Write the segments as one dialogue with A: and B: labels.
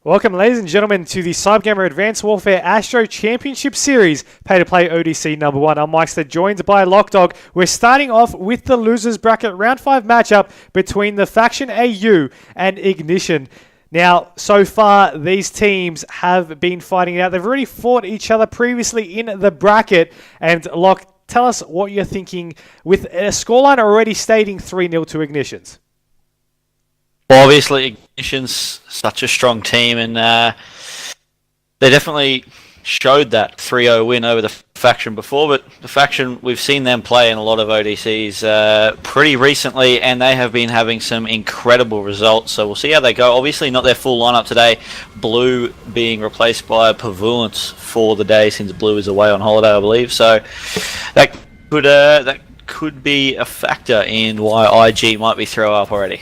A: Welcome, ladies and gentlemen, to the CyberGamer Advanced Warfare ASTRO Championship Series Pay-to-Play ODC number 1. I'm Myksta, joined by Lachdog. We're starting off with the losers bracket round 5 matchup between the faction AU and Ignition. Now, so far, these teams have been fighting it out. They've already fought each other previously in the bracket. And Lock, tell us what you're thinking with a scoreline already stating 3-0 to Ignition's.
B: Well, obviously, Ignition's such a strong team, and they definitely showed that 3-0 win over the faction before, but the faction, we've seen them play in a lot of ODCs pretty recently, and they have been having some incredible results, so we'll see how they go. Obviously, not their full lineup today. Blue being replaced by Pavulance for the day, since Blue is away on holiday, I believe, so that could be a factor in why IG might be throw up already.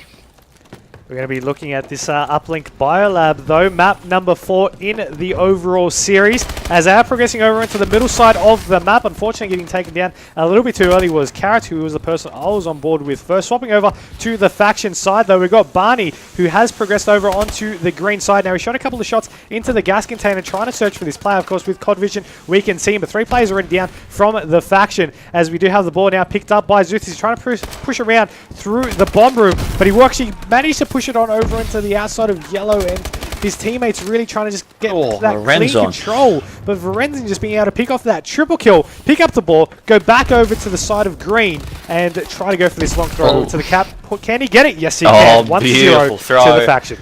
A: We're going to be looking at this uplink biolab, though, map number 4 in the overall series. As they are progressing over into the middle side of the map, unfortunately getting taken down a little bit too early was Carrot, who was the person I was on board with first. Swapping over to the faction side, though, we've got Barney, who has progressed over onto the green side. Now, he shot a couple of shots into the gas container, trying to search for this player. Of course, with COD Vision, we can see him, but 3 players already down from the faction, as we do have the ball now picked up by Zuth. He's trying to push around through the bomb room, but he actually managed to push it on over into the outside of yellow, and his teammates really trying to just get that clean control. But Varenzon just being able to pick off that triple kill, pick up the ball, go back over to the side of green, and try to go for this long throw to the cap. Can he get it? Yes, he can. 1-0 to the faction.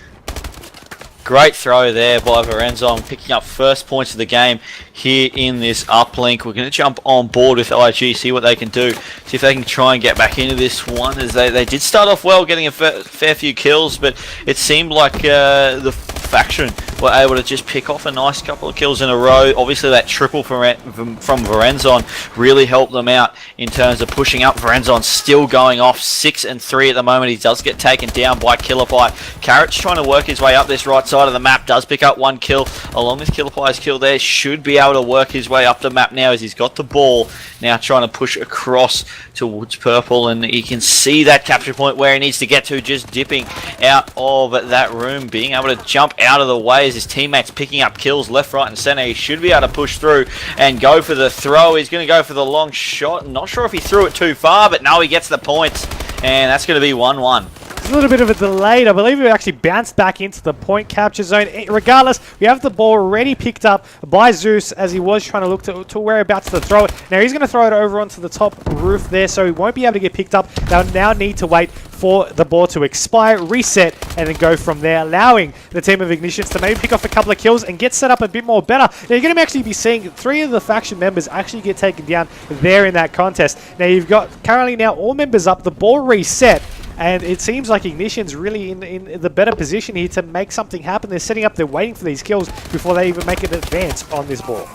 B: Great throw there by Varenzon, picking up first points of the game here in this uplink. We're going to jump on board with IG, see what they can do, see if they can try and get back into this one, as they did start off well, getting a fair few kills, but it seemed like the faction were able to just pick off a nice couple of kills in a row. Obviously, that triple from Varenzon really helped them out in terms of pushing up. Varenzon still going off 6-3 at the moment. He does get taken down by Killerpie. Carrot's trying to work his way up this right side of the map, does pick up 1 kill along with Killerpie's kill there. Should be able to work his way up the map now, as he's got the ball now, trying to push across towards purple, and he can see that capture point where he needs to get to, just dipping out of that room, being able to jump out of the way as his teammates picking up kills left, right and center. He should be able to push through and go for the throw. He's going to go for the long shot. Not sure if he threw it too far, but no, he gets the points, and that's going to be 1-1.
A: A little bit of a delay. I believe we actually bounced back into the point capture zone. Regardless, we have the ball already picked up by Zeus, as he was trying to look to whereabouts to throw it. Now he's going to throw it over onto the top roof there, so he won't be able to get picked up. They'll now need to wait for the ball to expire, reset, and then go from there, allowing the team of Ignitions to maybe pick off a couple of kills and get set up a bit more better. Now you're going to actually be seeing 3 of the faction members actually get taken down there in that contest. Now you've got currently now all members up, the ball reset, and it seems like Ignition's really in the better position here to make something happen. They're setting up, they're waiting for these kills before they even make an advance on this ball.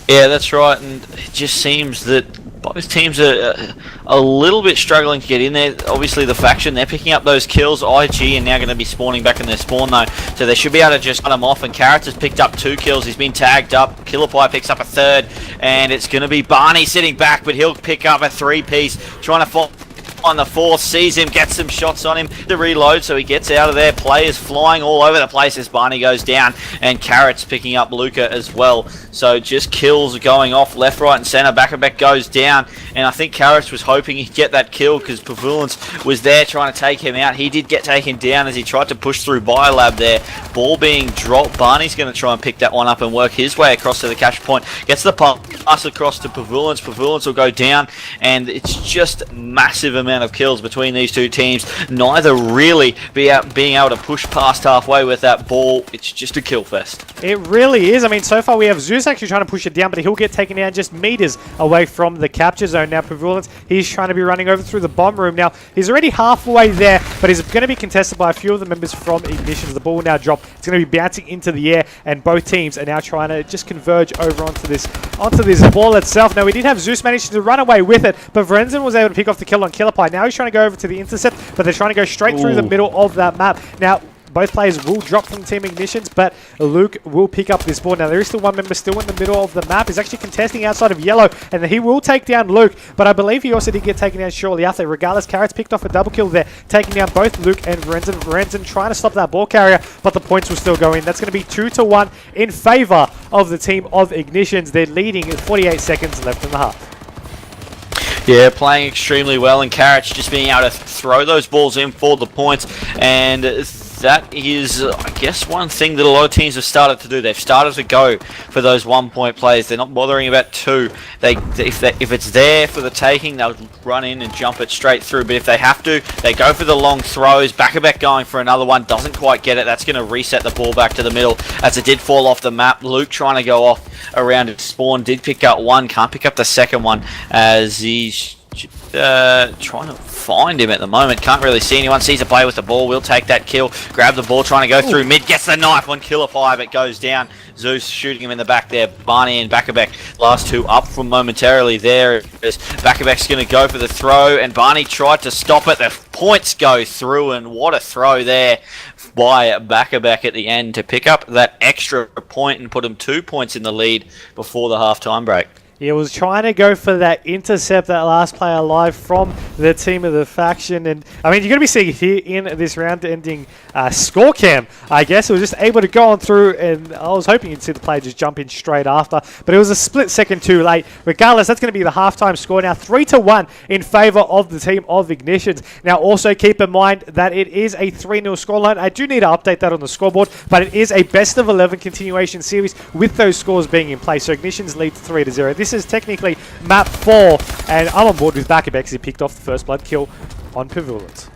B: Yeah, that's right, and it just seems that both teams are a little bit struggling to get in there. Obviously, the faction, they're picking up those kills. IG are now going to be spawning back in their spawn, though, so they should be able to just cut them off, and Carrots has picked up 2 kills. He's been tagged up. Killerpie picks up a 3rd, and it's going to be Barney sitting back, but he'll pick up a 3-piece, trying to fall on the 4th, sees him, gets some shots on him to reload, so he gets out of there. Players flying all over the place as Barney goes down, and Carrot's picking up Luca as well. So just kills going off left, right and center. Back goes down, and I think Carrot was hoping he'd get that kill because Pavulance was there trying to take him out. He did get taken down as he tried to push through Biolab there. Ball being dropped. Barney's going to try and pick that one up and work his way across to the capture point. Gets the pass across to Pavulance. Pavulance will go down, and it's just massive amount of kills between these two teams. Neither really being able to push past halfway with that ball. It's just a kill fest. It
A: really is. I mean, so far we have Zeus actually trying to push it down, but he'll get taken down just meters away from the capture zone. Now Pavulance, he's trying to be running over through the bomb room. Now he's already halfway there, but he's going to be contested by a few of the members from Ignition. The ball will now drop. It's going to be bouncing into the air, and both teams are now trying to just converge over onto this ball itself. Now we did have Zeus manage to run away with it, but Varenzon was able to pick off the kill on Killerpie. Now he's trying to go over to the intercept, but they're trying to go straight through the middle of that map. Now, both players will drop from Team Ignitions, but Luke will pick up this ball. Now, there is still one member still in the middle of the map. He's actually contesting outside of yellow, and he will take down Luke, but I believe he also did get taken down shortly after. Regardless, Carrots picked off a double kill there, taking down both Luke and Verenzen. Verenzen trying to stop that ball carrier, but the points will still go in. That's going to be 2-1 in favor of the team of Ignitions. They're leading at 48 seconds left in the half.
B: Yeah, playing extremely well, and Carrots just being able to throw those balls in for the points, and that is, I guess, one thing that a lot of teams have started to do. They've started to go for those 1-point plays. They're not bothering about 2. If it's there for the taking, they'll run in and jump it straight through. But if they have to, they go for the long throws. Back going for another one. Doesn't quite get it. That's going to reset the ball back to the middle as it did fall off the map. Luke trying to go off around its spawn. Did pick up one. Can't pick up the second one as he's trying to find him at the moment. Can't really see anyone. Sees a player with the ball. Will take that kill. Grab the ball. Trying to go through mid. Gets the knife on Killer5. It goes down. Zeus shooting him in the back there. Barney and Backabek, last two up from momentarily there. Backabek's going to go for the throw, and Barney tried to stop it. The points go through, and what a throw there by Backabek at the end to pick up that extra point and put him 2 points in the lead before the half-time break.
A: He was trying to go for that intercept, that last player alive from the team of the faction. And, I mean, you're going to be seeing here in this round-ending score cam, I guess. It was just able to go on through, and I was hoping you'd see the player just jump in straight after. But it was a split second too late. Regardless, that's going to be the halftime score now, 3-1 in favour of the team of Ignitions. Now, also keep in mind that it is a 3-0 scoreline. I do need to update that on the scoreboard, but it is a best-of-11 continuation series with those scores being in place. So Ignitions leads 3-0. This is technically map 4, and I'm on board with Backabek because he picked off the first blood kill on Pavilions.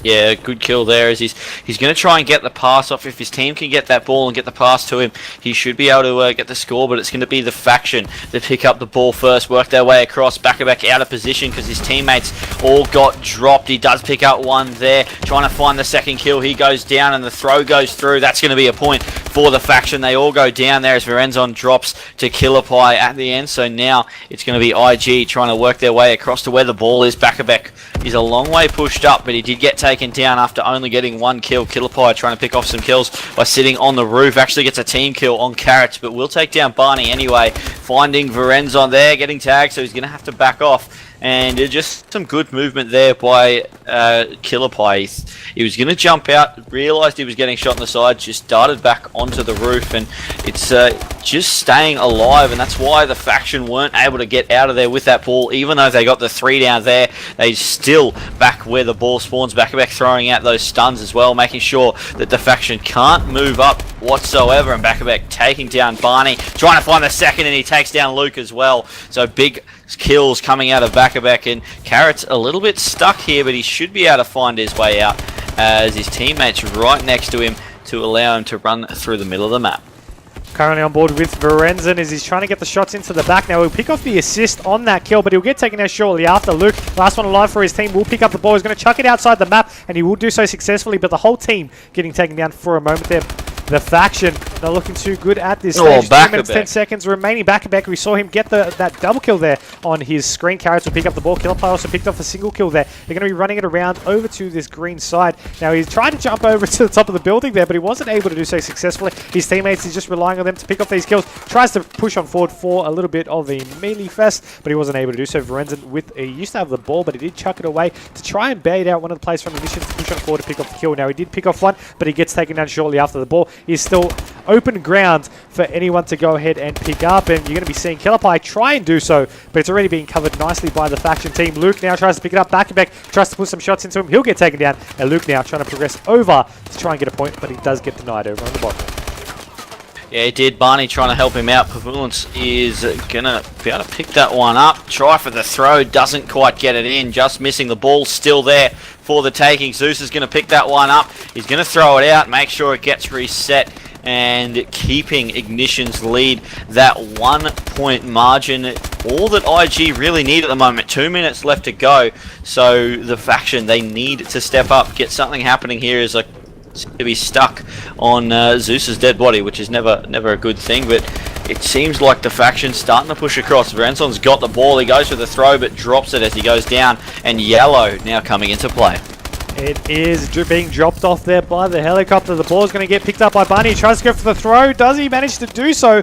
B: Yeah, good kill there as he's going to try and get the pass off. If his team can get that ball and get the pass to him, he should be able to get the score, but it's going to be the faction that pick up the ball first, work their way across. Back out of position because his teammates all got dropped. He does pick up one there, trying to find the second kill. He goes down and the throw goes through. That's going to be a point for the faction. They all go down there as Verenzon drops to Killerpie at the end. So now it's going to be IG trying to work their way across to where the ball is. Backabek is a long way pushed up, but he did get taken down after only getting one kill. Killerpie trying to pick off some kills by sitting on the roof. Actually gets a team kill on Carrots, but will take down Barney anyway. Finding Verenzon there, getting tagged, so he's going to have to back off. And just some good movement there by Killerpie. He was going to jump out, realised he was getting shot on the side, just darted back onto the roof, and it's just staying alive, and that's why the faction weren't able to get out of there with that ball. Even though they got the 3 down there, they still back where the ball spawns. Back throwing out those stuns as well, making sure that the faction can't move up whatsoever, and Backabek taking down Barney, trying to find the second, and he takes down Luke as well. So big kills coming out of Backabek, and Carrot's a little bit stuck here, but he should be able to find his way out as his teammates right next to him to allow him to run through the middle of the map.
A: Currently on board with Verenzen as he's trying to get the shots into the back. Now he'll pick off the assist on that kill, but he'll get taken out shortly after. Luke, last one alive for his team, will pick up the ball. He's going to chuck it outside the map, and he will do so successfully, but the whole team getting taken down for a moment there. The faction not looking too good at this stage. 2 minutes, 10 seconds remaining. Backabek, we saw him get that double kill there on his screen. Carrots will pick up the ball. Killerpie also picked off a single kill there. They're going to be running it around over to this green side. Now, he's tried to jump over to the top of the building there, but he wasn't able to do so successfully. His teammates is just relying on them to pick off these kills. Tries to push on forward for a little bit of a melee fest, but he wasn't able to do so. Verenzen he used to have the ball, but he did chuck it away to try and bait out one of the players from Ignition to push on forward to pick off the kill. Now, he did pick off one, but he gets taken down shortly after. The ball is still open ground for anyone to go ahead and pick up, and you're going to be seeing Killerpie try and do so, but it's already being covered nicely by the faction team. Luke now tries to pick it up. Backabek tries to put some shots into him. He'll get taken down, and Luke now trying to progress over to try and get a point, but he does get denied over on the bottom.
B: Yeah, he did. Barney trying to help him out. Pavilions is going to be able to pick that one up. Try for the throw. Doesn't quite get it in. Just missing. The ball still there for the taking. Zeus is going to pick that one up. He's going to throw it out. Make sure it gets reset. And keeping Ignition's lead, that 1 point margin, all that IG really need at the moment. 2 minutes left to go, so the faction, they need to step up, get something happening here. Is like to be stuck on Zeus's dead body, which is never a good thing, but it seems like the faction's starting to push across. Verenzon's got the ball, he goes for the throw but drops it as he goes down, and yellow now coming into play.
A: It is being dropped off there by the helicopter. The ball is going to get picked up by Bunny. He tries to go for the throw. Does he manage to do so?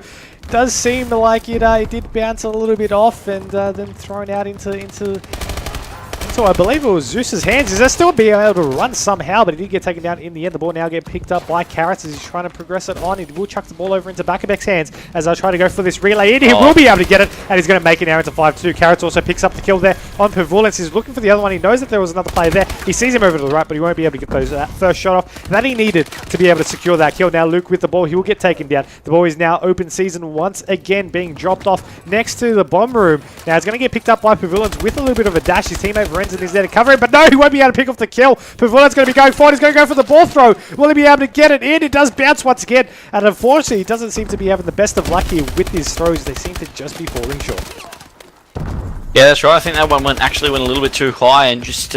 A: Does seem like it did bounce a little bit off and then thrown out into I believe it was Zeus's hands. Is that still being able to run somehow, but he did get taken down in the end. The ball now get picked up by Carrots as he's trying to progress it on. He will chuck the ball over into Bakabek's hands as I try to go for this relay in. He will be able to get it, and he's going to make it now into 5-2. Carrots also picks up the kill there on Pavulence. He's looking for the other one. He knows that there was another player there. He sees him over to the right, but he won't be able to get those first shot off that he needed to be able to secure that kill. Now Luke with the ball. He will get taken down. The ball is now open season once again, being dropped off next to the bomb room. Now it's going to get picked up by Pavulence with a little bit of a dash. His teammate Renzen is there to cover it, but no, he won't be able to pick off the kill. Pavulence going to be going forward. He's going to go for the ball throw. Will he be able to get it in? It does bounce once again, and unfortunately, he doesn't seem to be having the best of luck here with his throws. They seem to just be falling short.
B: Yeah, that's right. I think that one actually went a little bit too high and just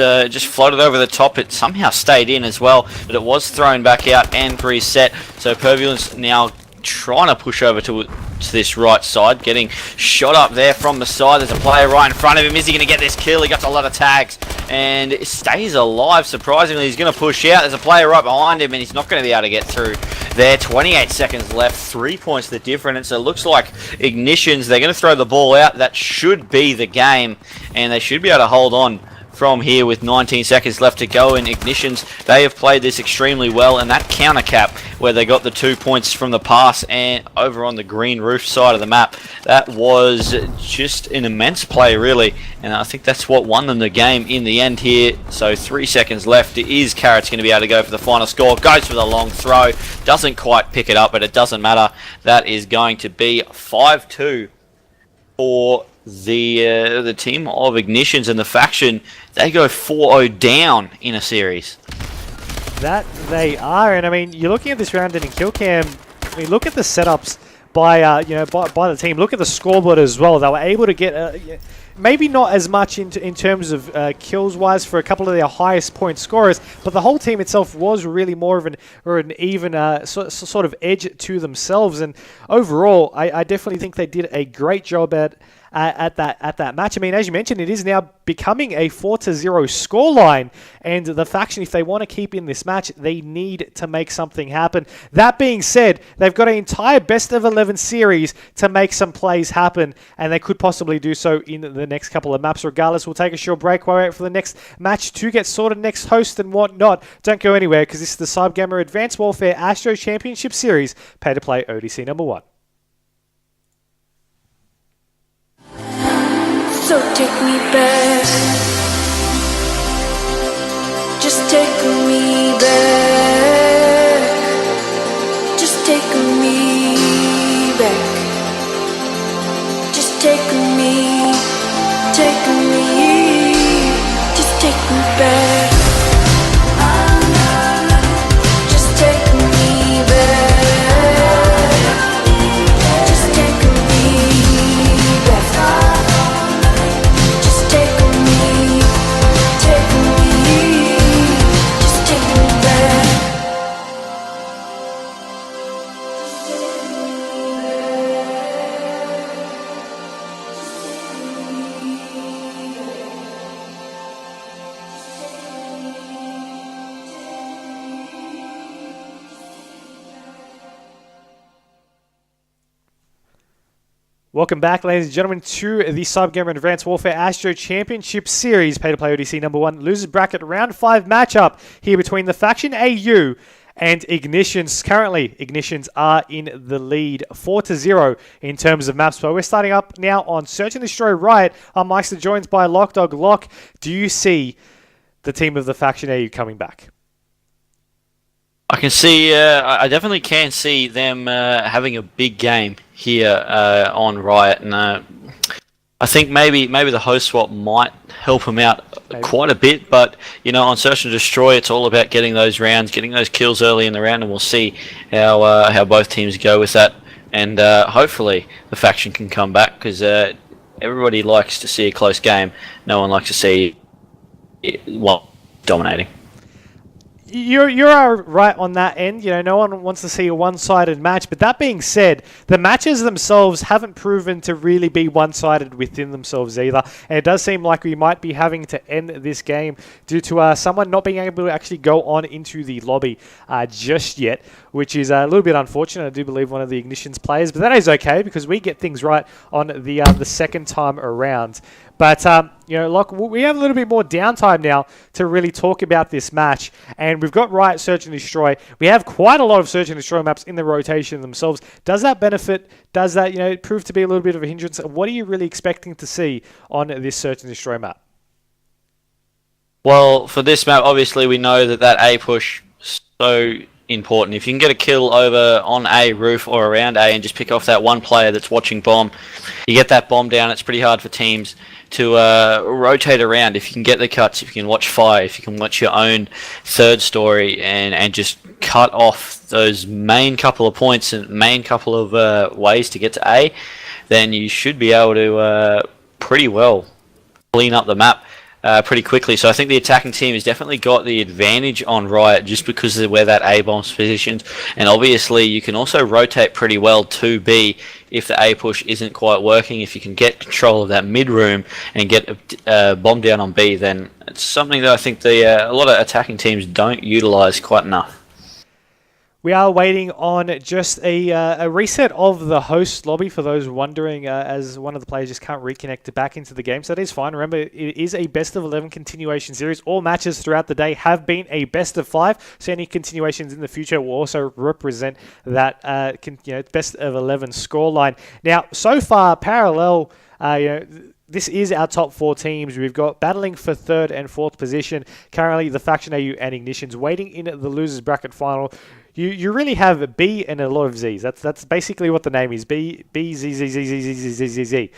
B: floated over the top. It somehow stayed in as well, but it was thrown back out and reset. So Pavulence now trying to push over to this right side, getting shot up there from the side. There's a player right in front of him. Is he going to get this kill? He got a lot of tags and it stays alive. Surprisingly, he's going to push out. There's a player right behind him and he's not going to be able to get through there. 28 seconds left, 3 points the difference. So it looks like iGnitionZ, they're going to throw the ball out. That should be the game and they should be able to hold on from here with 19 seconds left to go. And iGnitionZ, they have played this extremely well, and that counter cap where they got the 2 points from the pass and over on the green roof side of the map, that was just an immense play really, and I think that's what won them the game in the end here. So 3 seconds left. Is Carrots going to be able to go for the final score? Goes for the long throw, doesn't quite pick it up, but it doesn't matter. That is going to be 5-2 for the team of iGnitionZ, and the faction, they go 4-0 down in a series.
A: That they are, and I mean, you're looking at this round in kill cam. I mean, look at the setups by by the team. Look at the scoreboard as well. They were able to get maybe not as much in terms of kills wise for a couple of their highest point scorers, but the whole team itself was really more of an even sort of edge to themselves. And overall, I definitely think they did a great job at that match. I mean, as you mentioned, it is now becoming a 4-0 scoreline, and the faction, if they want to keep in this match, they need to make something happen. That being said, they've got an entire best of 11 series to make some plays happen, and they could possibly do so in the next couple of maps. Regardless, we'll take a short break while we wait for the next match to get sorted, next host and whatnot. Don't go anywhere, because this is the CyberGamer Advanced Warfare ASTRO Championship Series, pay-to-play ODC number 1.
C: So take me back, just take me back, just take me back, just take me, just take me back, just take me back, just take me back.
A: Welcome back, ladies and gentlemen, to the CyberGamer Advanced Warfare Astro Championship Series, pay-to-play ODC number 1, losers bracket round 5 matchup here between the faction AU and iGnitionZ. Currently, iGnitionZ are in the lead 4-0 in terms of maps, but we're starting up now on Search and Destroy Riot. I'm Myksta, joined by Lachdog. Lock, do you see the team of the faction AU coming back?
B: I can see, I definitely can see them having a big game here on Riot, and I think maybe the host swap might help them out quite a bit. But you know, on Search and Destroy, it's all about getting those rounds, getting those kills early in the round, and we'll see how both teams go with that. And hopefully the faction can come back, because everybody likes to see a close game. No one likes to see one dominating.
A: You're right on that end. No one wants to see a one-sided match. But that being said, the matches themselves haven't proven to really be one-sided within themselves either. And it does seem like we might be having to end this game due to someone not being able to actually go on into the lobby just yet, which is a little bit unfortunate. I do believe one of the iGnitionZ players, but that is okay because we get things right on the second time around. But, Locke, we have a little bit more downtime now to really talk about this match. And we've got Riot Search and Destroy. We have quite a lot of Search and Destroy maps in the rotation themselves. Does that benefit? Does that, prove to be a little bit of a hindrance? What are you really expecting to see on this Search and Destroy map?
B: Well, for this map, obviously we know that A push is so important. If you can get a kill over on A roof or around A and just pick off that one player that's watching bomb, you get that bomb down, it's pretty hard for teams to rotate around. If you can get the cuts, if you can watch fire, if you can watch your own third story and just cut off those main couple of points and main couple of ways to get to A, then you should be able to pretty well clean up the map pretty quickly. So I think the attacking team has definitely got the advantage on Riot just because of where that A bomb's positioned, and obviously you can also rotate pretty well to B if the A push isn't quite working. If you can get control of that mid room and get a bomb down on B, then it's something that I think a lot of attacking teams don't utilize quite enough.
A: We are waiting on just a reset of the host lobby for those wondering, as one of the players just can't reconnect back into the game. So that is fine. Remember, it is a best of 11 continuation series. All matches throughout the day have been a best of 5. So any continuations in the future will also represent that best of 11 scoreline. Now, so far, parallel, this is our top 4 teams. We've got battling for 3rd and 4th position. Currently, the Faction AU and iGnitionZ waiting in the losers bracket final. You really have B and a lot of Z's. That's basically what the name is. B, Z, Z, Z, Z, Z, Z, Z, Z, Z.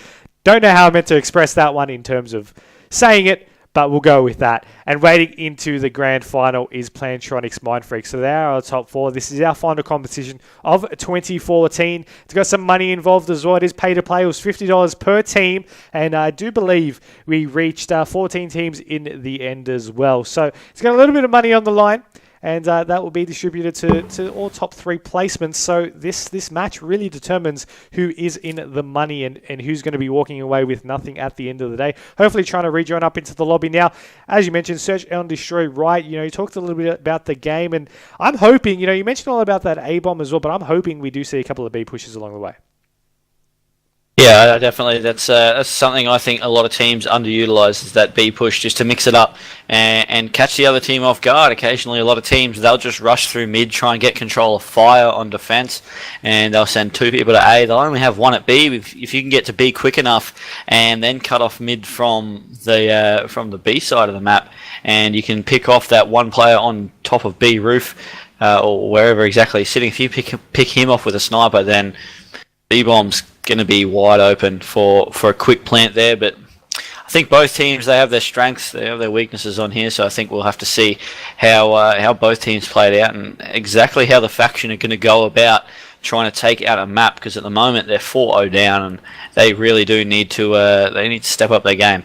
A: Don't know how I meant to express that one in terms of saying it, but we'll go with that. And waiting into the grand final is Plantronics Mindfreak. So they are our top 4. This is our final competition of 2014. It's got some money involved as well. It is pay to play. It was $50 per team. And I do believe we reached 14 teams in the end as well. So it's got a little bit of money on the line. And that will be distributed to all top 3 placements. So this match really determines who is in the money and who's going to be walking away with nothing at the end of the day. Hopefully trying to rejoin up into the lobby now. As you mentioned, Search and Destroy Riot. You talked a little bit about the game. And I'm hoping, you mentioned all about that A-bomb as well. But I'm hoping we do see a couple of B pushes along the way.
B: Yeah, definitely. That's something I think a lot of teams underutilize, is that B push, just to mix it up and catch the other team off guard. Occasionally, a lot of teams, they'll just rush through mid, try and get control of fire on defense, and they'll send 2 people to A. They'll only have 1 at B. If you can get to B quick enough and then cut off mid from the B side of the map, and you can pick off that 1 player on top of B roof or wherever exactly he's sitting. If you pick him off with a sniper, then B-bomb's going to be wide open for a quick plant there. But I think both teams, they have their strengths, they have their weaknesses on here, so I think we'll have to see how both teams played out and exactly how the faction are going to go about trying to take out a map, because at the moment they're 4-0 down and they really do need to step up their game.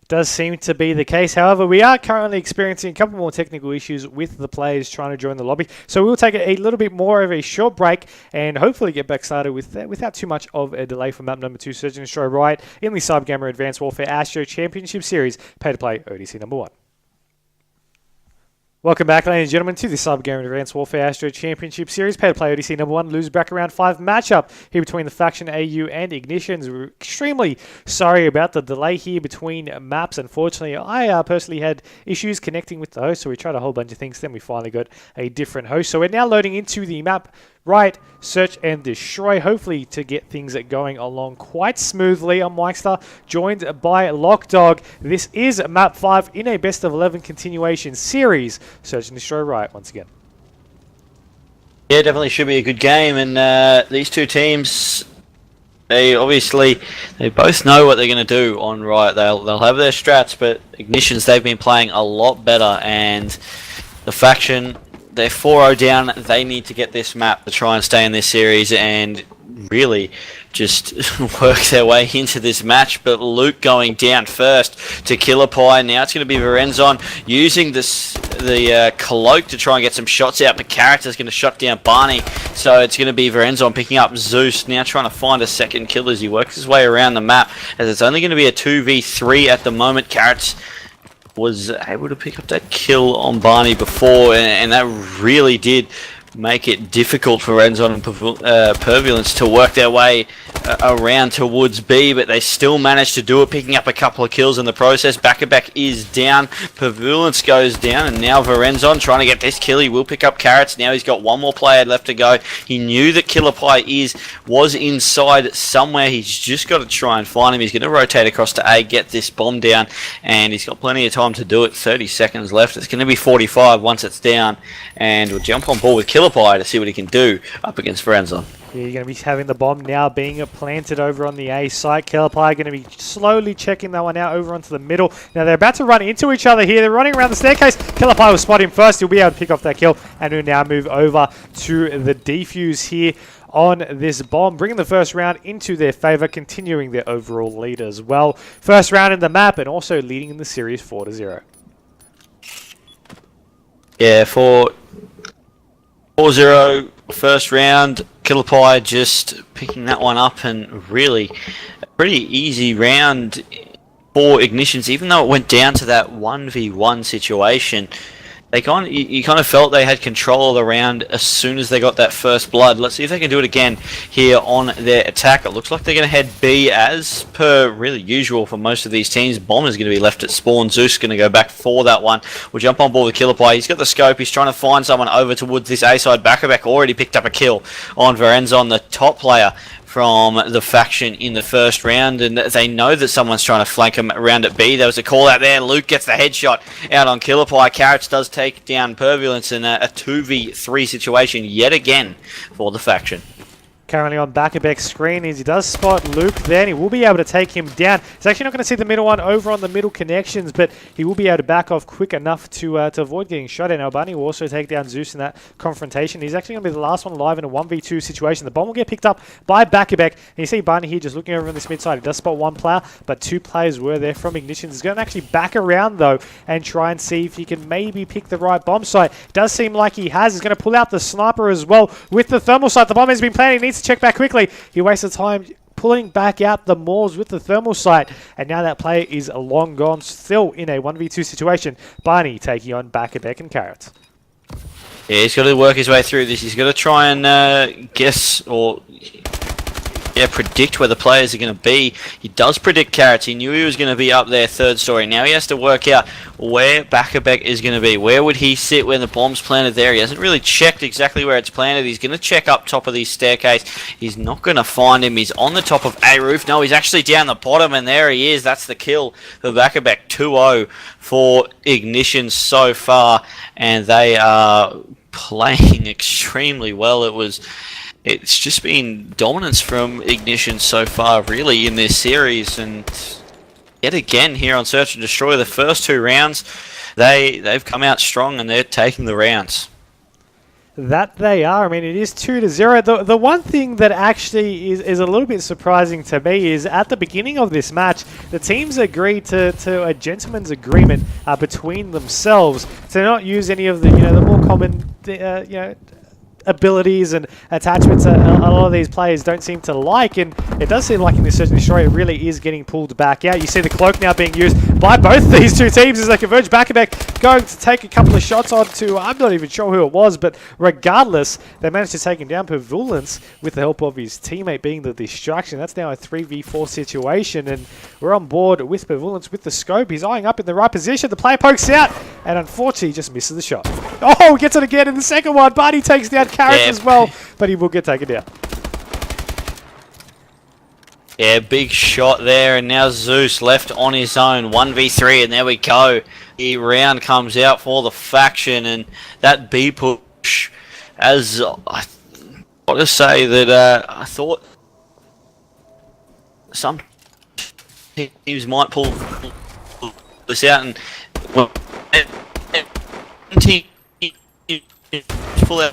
A: Does seem to be the case. However, we are currently experiencing a couple more technical issues with the players trying to join the lobby. So we'll take a little bit more of a short break and hopefully get back started without too much of a delay for map number 2, Search and Destroy Riot in the CyberGamer Advanced Warfare ASTRO Championship Series, pay-to-play ODC number 1. Welcome back, ladies and gentlemen, to the CyberGamer Advanced Warfare ASTRO Championship Series, pay-to-play ODC number 1, loser bracket round 5 matchup here between the Faction AU and iGnitionZ. We're extremely sorry about the delay here between maps. Unfortunately, I personally had issues connecting with the host, so we tried a whole bunch of things, then we finally got a different host. So we're now loading into the map Riot, Search and Destroy, hopefully to get things going along quite smoothly. I'm Myksta, joined by Lachdog. This is map 5 in a best of 11 continuation series. Search and Destroy Riot once again.
B: Yeah, definitely should be a good game, and these two teams, they both know what they're going to do on Riot. They'll have their strats, but iGnitionZ, they've been playing a lot better, and the Faction, they're 4-0 down. They need to get this map to try and stay in this series, and really just work their way into this match. But Luke going down first to Killer Pie. Now it's going to be Verenzon using the cloak to try and get some shots out, but Character's going to shut down Barney. So it's going to be Verenzon picking up Zeus, now trying to find a second kill as he works his way around the map, as it's only going to be a 2v3 at the moment. Carrots was able to pick up that kill on Barney before, and that really did make it difficult for Verenzon and Purvulence to work their way around towards B, but they still managed to do it, picking up a couple of kills in the process. Back is down, Purvulence goes down, and now Verenzon trying to get this kill. He will pick up Carrots. Now he's got one more player left to go. He knew that Killer Pie was inside somewhere. He's just got to try and find him. He's going to rotate across to A, get this bomb down, and he's got plenty of time to do it. 30 seconds left. It's going to be 45 once it's down, and we'll jump on board with Killer Pie to see what he can do up against Verenzon.
A: Yeah, you're going to be having the bomb now being planted over on the A site. Killer Pie going to be slowly checking that one out over onto the middle. Now they're about to run into each other here. They're running around the staircase. Killer Pie will spot him first. He'll be able to pick off that kill, and will now move over to the defuse here on this bomb, bringing the first round into their favor, continuing their overall lead as well. First round in the map, and also leading in the series 4-0.
B: Yeah, 4-0 first round. Killer Pie just picking that one up, and really a pretty easy round for iGnitionZ, even though it went down to that 1v1 situation. They you kind of felt they had control of the round as soon as they got that first blood. Let's see if they can do it again here on their attack. It looks like they're going to head B, as per really usual for most of these teams. Bomb is going to be left at spawn. Zeus going to go back for that one. We'll jump on board with Killer Pie. He's got the scope. He's trying to find someone over towards this A side. Back already picked up a kill on Verenzon, the top player from the faction in the first round, and they know that someone's trying to flank him around at B. There was a call out there. Luke gets the headshot out on Killer Pie. Carrots does take down Purvulence in a 2v3 situation yet again for the faction.
A: Currently on Backabek's screen is he does spot Luke there, and he will be able to take him down. He's actually not going to see the middle one over on the middle connections, but he will be able to back off quick enough to avoid getting shot at. Now Bunny will also take down Zeus in that confrontation. He's actually going to be the last one alive in a 1v2 situation. The bomb will get picked up by Backabek, and you see Bunny here just looking over on this mid side. He does spot one player, but two players were there from iGnitionZ. He's going to actually back around though and try and see if he can maybe pick the right bomb site. Does seem like he has. He's going to pull out the sniper as well with the thermal site. The bomb has been planted. He needs to check back quickly. He wasted time pulling back out the Moors with the thermal sight, and now that player is long gone, still in a 1v2 situation. Barney taking on Backabek and Carrots.
B: Yeah, he's got to work his way through this. He's got to try and guess or predict where the players are going to be. He does predict Carrots. He knew he was going to be up there third story. Now he has to work out where Backabek is going to be. Where would he sit when the bomb's planted there? He hasn't really checked exactly where it's planted. He's going to check up top of the staircase. He's not going to find him. He's on the top of A roof. No, he's actually down the bottom, and there he is. That's the kill for Backabek. 2-0 for iGnitionZ so far, and they are playing extremely well. It's just been dominance from iGnitionZ so far, really, in this series, and yet again here on Search and Destroy, the first two rounds, they've come out strong and they're taking the rounds.
A: That they are. I mean, it is 2-0. The one thing that actually is a little bit surprising to me is at the beginning of this match, the teams agreed to a gentleman's agreement between themselves to not use any of the the more common abilities and attachments a lot of these players don't seem to like, and it does seem like in this Search and Destroy it really is getting pulled back out. You see the cloak now being used by both these two teams as they converge. Backabek going to take a couple of shots onto, I'm not even sure who it was, but regardless, they managed to take him down. Purvulence, with the help of his teammate being the distraction. That's now a 3v4 situation, and we're on board with Purvulence with the scope. He's eyeing up in the right position. The player pokes out, and unfortunately just misses the shot. Oh, gets it again in the second one. Barney takes down Carrots as well, but he will get taken down.
B: Yeah, big shot there, and now Zeus left on his own. 1v3, and there we go. The round comes out for the faction, and that B push, as I got to say that I thought some teams might pull this out, and well, team pull out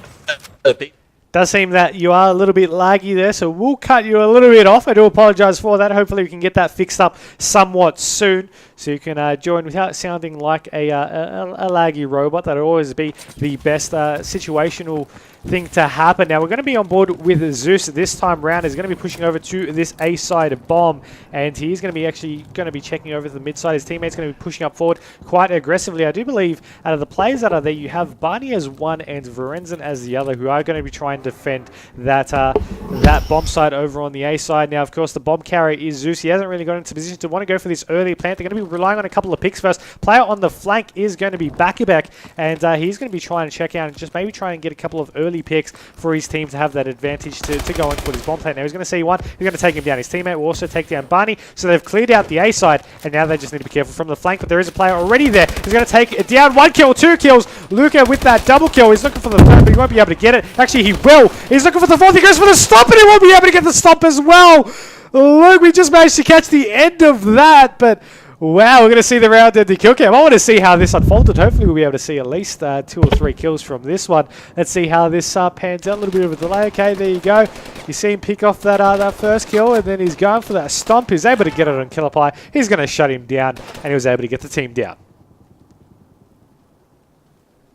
B: a big
A: Does seem that you are a little bit laggy there, so we'll cut you a little bit off. I do apologise for that. Hopefully we can get that fixed up somewhat soon, so you can join without sounding like a laggy robot. That'll always be the best situational thing to happen. Now we're going to be on board with Zeus this time round. He's going to be pushing over to this A side bomb, and he's going to be actually checking over to the mid side. His teammates going to be pushing up forward quite aggressively. I do believe out of the players that are there, you have Barney as one and Verenzon as the other, who are going to be trying to defend that that bomb side over on the A side. Now, of course, the bomb carrier is Zeus. He hasn't really got into position to want to go for this early plant. They're going to be relying on a couple of picks first. Player on the flank is going to be Bakibek, and he's going to be trying to check out and just maybe try and get a couple of early picks for his team to have that advantage to go and put his bomb plant. Now, he's going to see one. He's going to take him down. His teammate will also take down Barney, so they've cleared out the A side, and now they just need to be careful from the flank, but there is a player already there. He's going to take down 1 kill, 2 kills. Luca with that double kill. He's looking for the third, but he won't be able to get it. Actually, he will. He's looking for the fourth. He goes for the stop, and he won't be able to get the stop as well. Look, we just managed to catch the end of that, but wow, we're going to see the round ending kill cam. I want to see how this unfolded. Hopefully we'll be able to see at least 2 or 3 kills from this one. Let's see how this pans out. A little bit of a delay. Okay, there you go. You see him pick off that first kill, and then he's going for that stomp. He's able to get it on Killerpie. He's going to shut him down, and he was able to get the team down.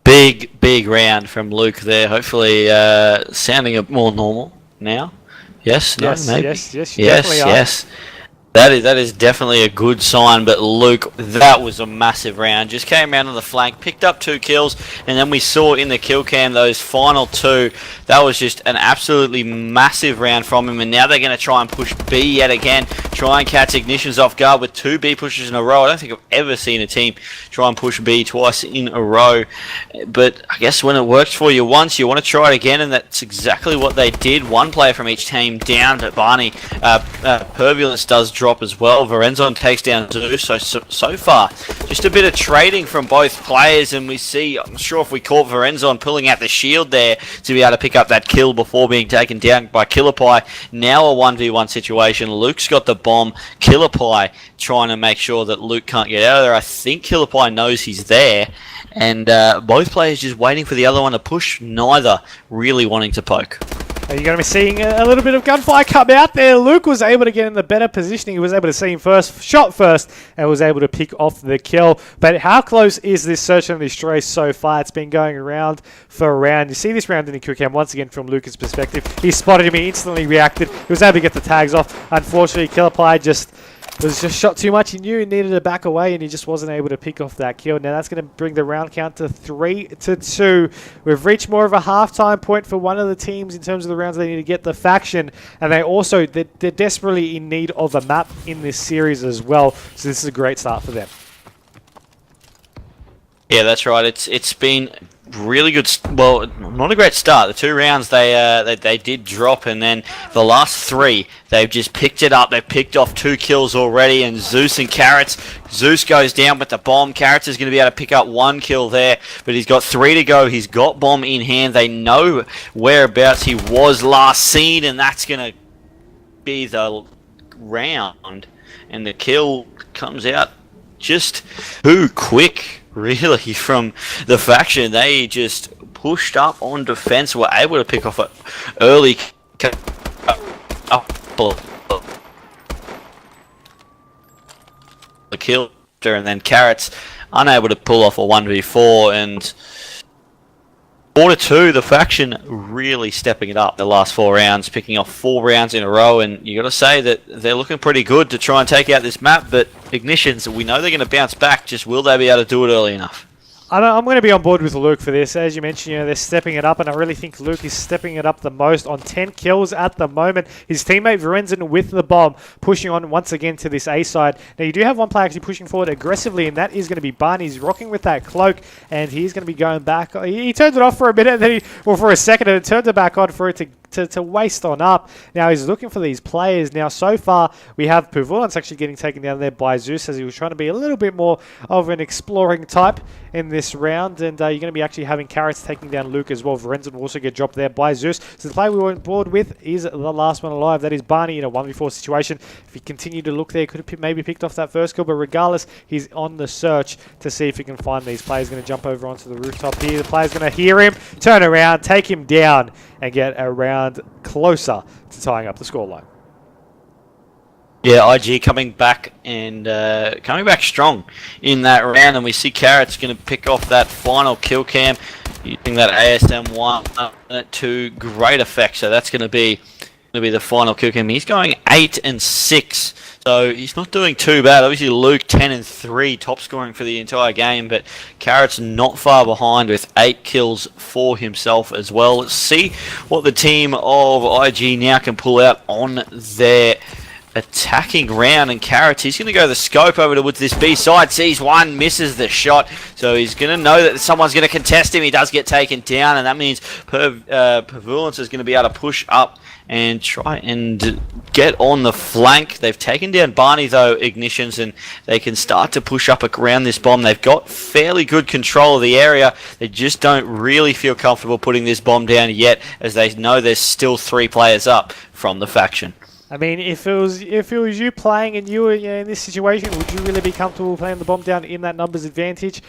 B: Big round from Luke there. Hopefully sounding more normal now. Yes, no,
A: yes,
B: maybe.
A: yes, you definitely are.
B: Yes. That is definitely a good sign, but Luke, that was a massive round. Just came around on the flank, picked up 2 kills, and then we saw in the kill cam those final 2. That was just an absolutely massive round from him, and now they're going to try and push B yet again, try and catch iGnitionZ off guard with 2 B pushes in a row. I don't think I've ever seen a team try and push B twice in a row, but I guess when it works for you once, you want to try it again, and that's exactly what they did. 1 player from each team down to Barney. Purvulence does drop as well. Verenzon takes down Zeus. So far, just a bit of trading from both players, and we see, I'm not sure if we caught Verenzon pulling out the shield there to be able to pick up that kill before being taken down by Killerpie. Now a 1v1 situation. Luke's got the bomb. Killerpie trying to make sure that Luke can't get out of there. I think Killerpie knows he's there, and both players just waiting for the other one to push, neither really wanting to poke.
A: You're going to be seeing a little bit of gunfire come out there. Luke was able to get in the better positioning. He was able to see him first, shot first, and was able to pick off the kill. But how close is this search and destroy so far? It's been going around for a round. You see this round in the kill cam once again from Luke's perspective. He spotted him, he instantly reacted. He was able to get the tags off. Unfortunately, Killerpie was just shot too much. He knew he needed to back away, and he just wasn't able to pick off that kill. Now that's going to bring the round count to 3-2. We've reached more of a halftime point for one of the teams in terms of the rounds they need to get the faction, and they're desperately in need of a map in this series as well. So this is a great start for them.
B: Yeah, that's right. It's been really good. Well, not a great start. The 2 rounds they did drop, and then the last 3 they've just picked it up. They've picked off 2 kills already, and Zeus and Carrots. Zeus goes down with the bomb. Carrots is going to be able to pick up 1 kill there, but he's got 3 to go. He's got bomb in hand. They know whereabouts he was last seen, and that's going to be the round. And the kill comes out just too quick, really, from the faction. They just pushed up on defense, were able to pick off an early the kill, and then Carrots unable to pull off a 1v4, and 4-2, the faction really stepping it up the last 4 rounds, picking off 4 rounds in a row, and you got to say that they're looking pretty good to try and take out this map. But iGnitionZ, we know they're going to bounce back. Just will they be able to do it early enough?
A: I'm going to be on board with Luke for this. As you mentioned, they're stepping it up, and I really think Luke is stepping it up the most on 10 kills at the moment. His teammate Verenzon with the bomb, pushing on once again to this A side. Now, you do have one player actually pushing forward aggressively, and that is going to be Barney. He's rocking with that cloak, and he's going to be going back. He turned it off for a minute, and then for a second, and it turned it back on for it to waste on up. Now he's looking for these players. Now so far we have Pavulance actually getting taken down there by Zeus, as he was trying to be a little bit more of an exploring type in this round, and you're going to be actually having Carrots taking down Luke as well. Verenza will also get dropped there by Zeus. So the player we were on board with is the last one alive. That is Barney in a 1v4 situation. If he continued to look there, he could have maybe picked off that first kill, but regardless, he's on the search to see if he can find these players. Going to jump over onto the rooftop here. The player's going to hear him, turn around, take him down, and get a round closer to tying up the scoreline.
B: Yeah, IG coming back and coming back strong in that round, and we see Carrots going to pick off that final kill cam using that ASM1 to great effect. So that's going to be the final kill cam. He's going 8 and 6. So he's not doing too bad. Obviously Luke 10 and 3, top scoring for the entire game, but Carrot's not far behind with 8 kills for himself as well. Let's see what the team of IG now can pull out on their attacking round. And Carrots, he's going to go the scope over towards this B side, sees one, misses the shot, so he's going to know that someone's going to contest him. He does get taken down, and that means Pavulance is going to be able to push up and try and get on the flank. They've taken down Barney though, iGnitionZ, and they can start to push up around this bomb. They've got fairly good control of the area. They just don't really feel comfortable putting this bomb down yet, as they know there's still 3 players up from the faction.
A: I mean, if it was you playing and you were in this situation, would you really be comfortable playing the bomb down in that numbers advantage?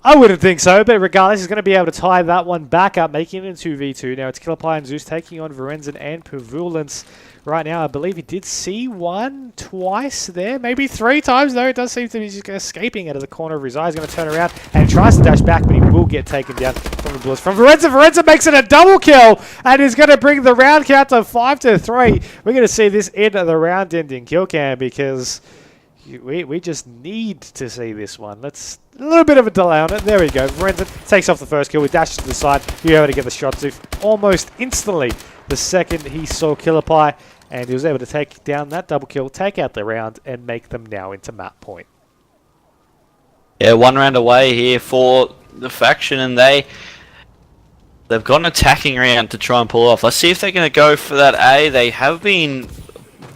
A: I wouldn't think so, but regardless, he's going to be able to tie that one back up, making it a 2v2. Now it's Killerpie and Zeus taking on Verenza and Pavulance right now. I believe he did see one twice there, maybe 3 times, though. It does seem to be just escaping out of the corner of his eye. He's going to turn around and tries to dash back, but he will get taken down from the bullets from Verenza. Verenza makes it a double kill and is going to bring the round count to 5-3. We're going to see this end of the round ending kill cam, because we just need to see this one. Let's a little bit of a delay on it. There we go. Verenza takes off the first kill. We dash to the side. You're able to get the shots almost instantly the second he saw Killerpie, and he was able to take down that double kill, take out the round, and make them now into map point.
B: Yeah, 1 round away here for the faction, and they've got an attacking round to try and pull off. Let's see if they're going to go for that A. They have been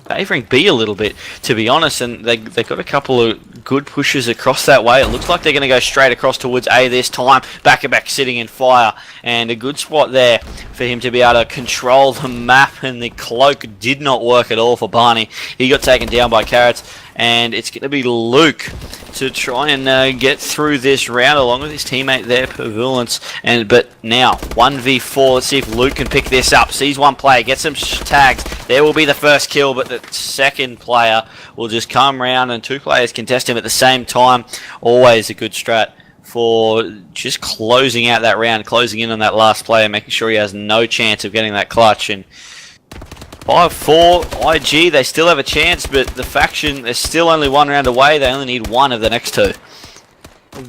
B: favouring B a little bit, to be honest, and they've got a couple of good pushes across that way. It looks like they're going to go straight across towards A this time. Back sitting in fire, and a good spot there for him to be able to control the map, and the cloak did not work at all for Barney. He got taken down by Carrots, and it's going to be Luke to try and get through this round along with his teammate there, Pavulance. But now 1v4. Let's see if Luke can pick this up. Sees one player, gets some tags. There will be the first kill, but the second player will just come round, and 2 players contest him at the same time. Always a good strat for just closing out that round, closing in on that last player, making sure he has no chance of getting that clutch. And 5-4 IG, they still have a chance, but the faction, they're still only 1 round away. They only need 1 of the next 2.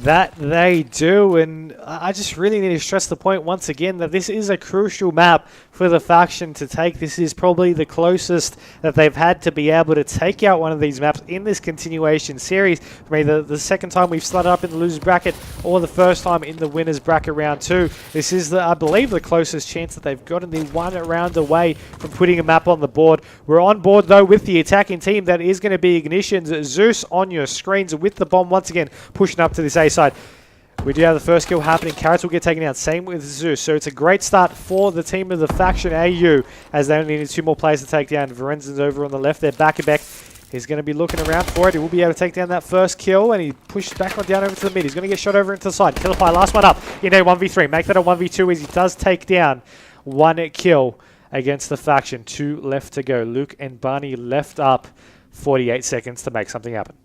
A: That they do, and I just really need to stress the point once again that this is a crucial map for the faction to take. This is probably the closest that they've had to be able to take out one of these maps in this continuation series. For me, the second time we've slotted up in the losers bracket, or the first time in the winners bracket round 2. This is, I believe, the closest chance that they've gotten. The 1 round away from putting a map on the board. We're on board, though, with the attacking team. That is going to be iGnitionZ. Zeus on your screens with the bomb once again, pushing up to this A side. We do have the first kill happening. Carrots will get taken out. Same with Zeus. So it's a great start for the team of the faction AU, as they only need 2 more players to take down. Verenza's over on the left there. Back. He's going to be looking around for it. He will be able to take down that first kill, and he pushes back on down over to the mid. He's going to get shot over into the side. Killerpie, last one up in a 1v3. Make that a 1v2 as he does take down 1 kill against the faction. 2 left to go. Luke and Barney left up. 48 seconds to make something happen.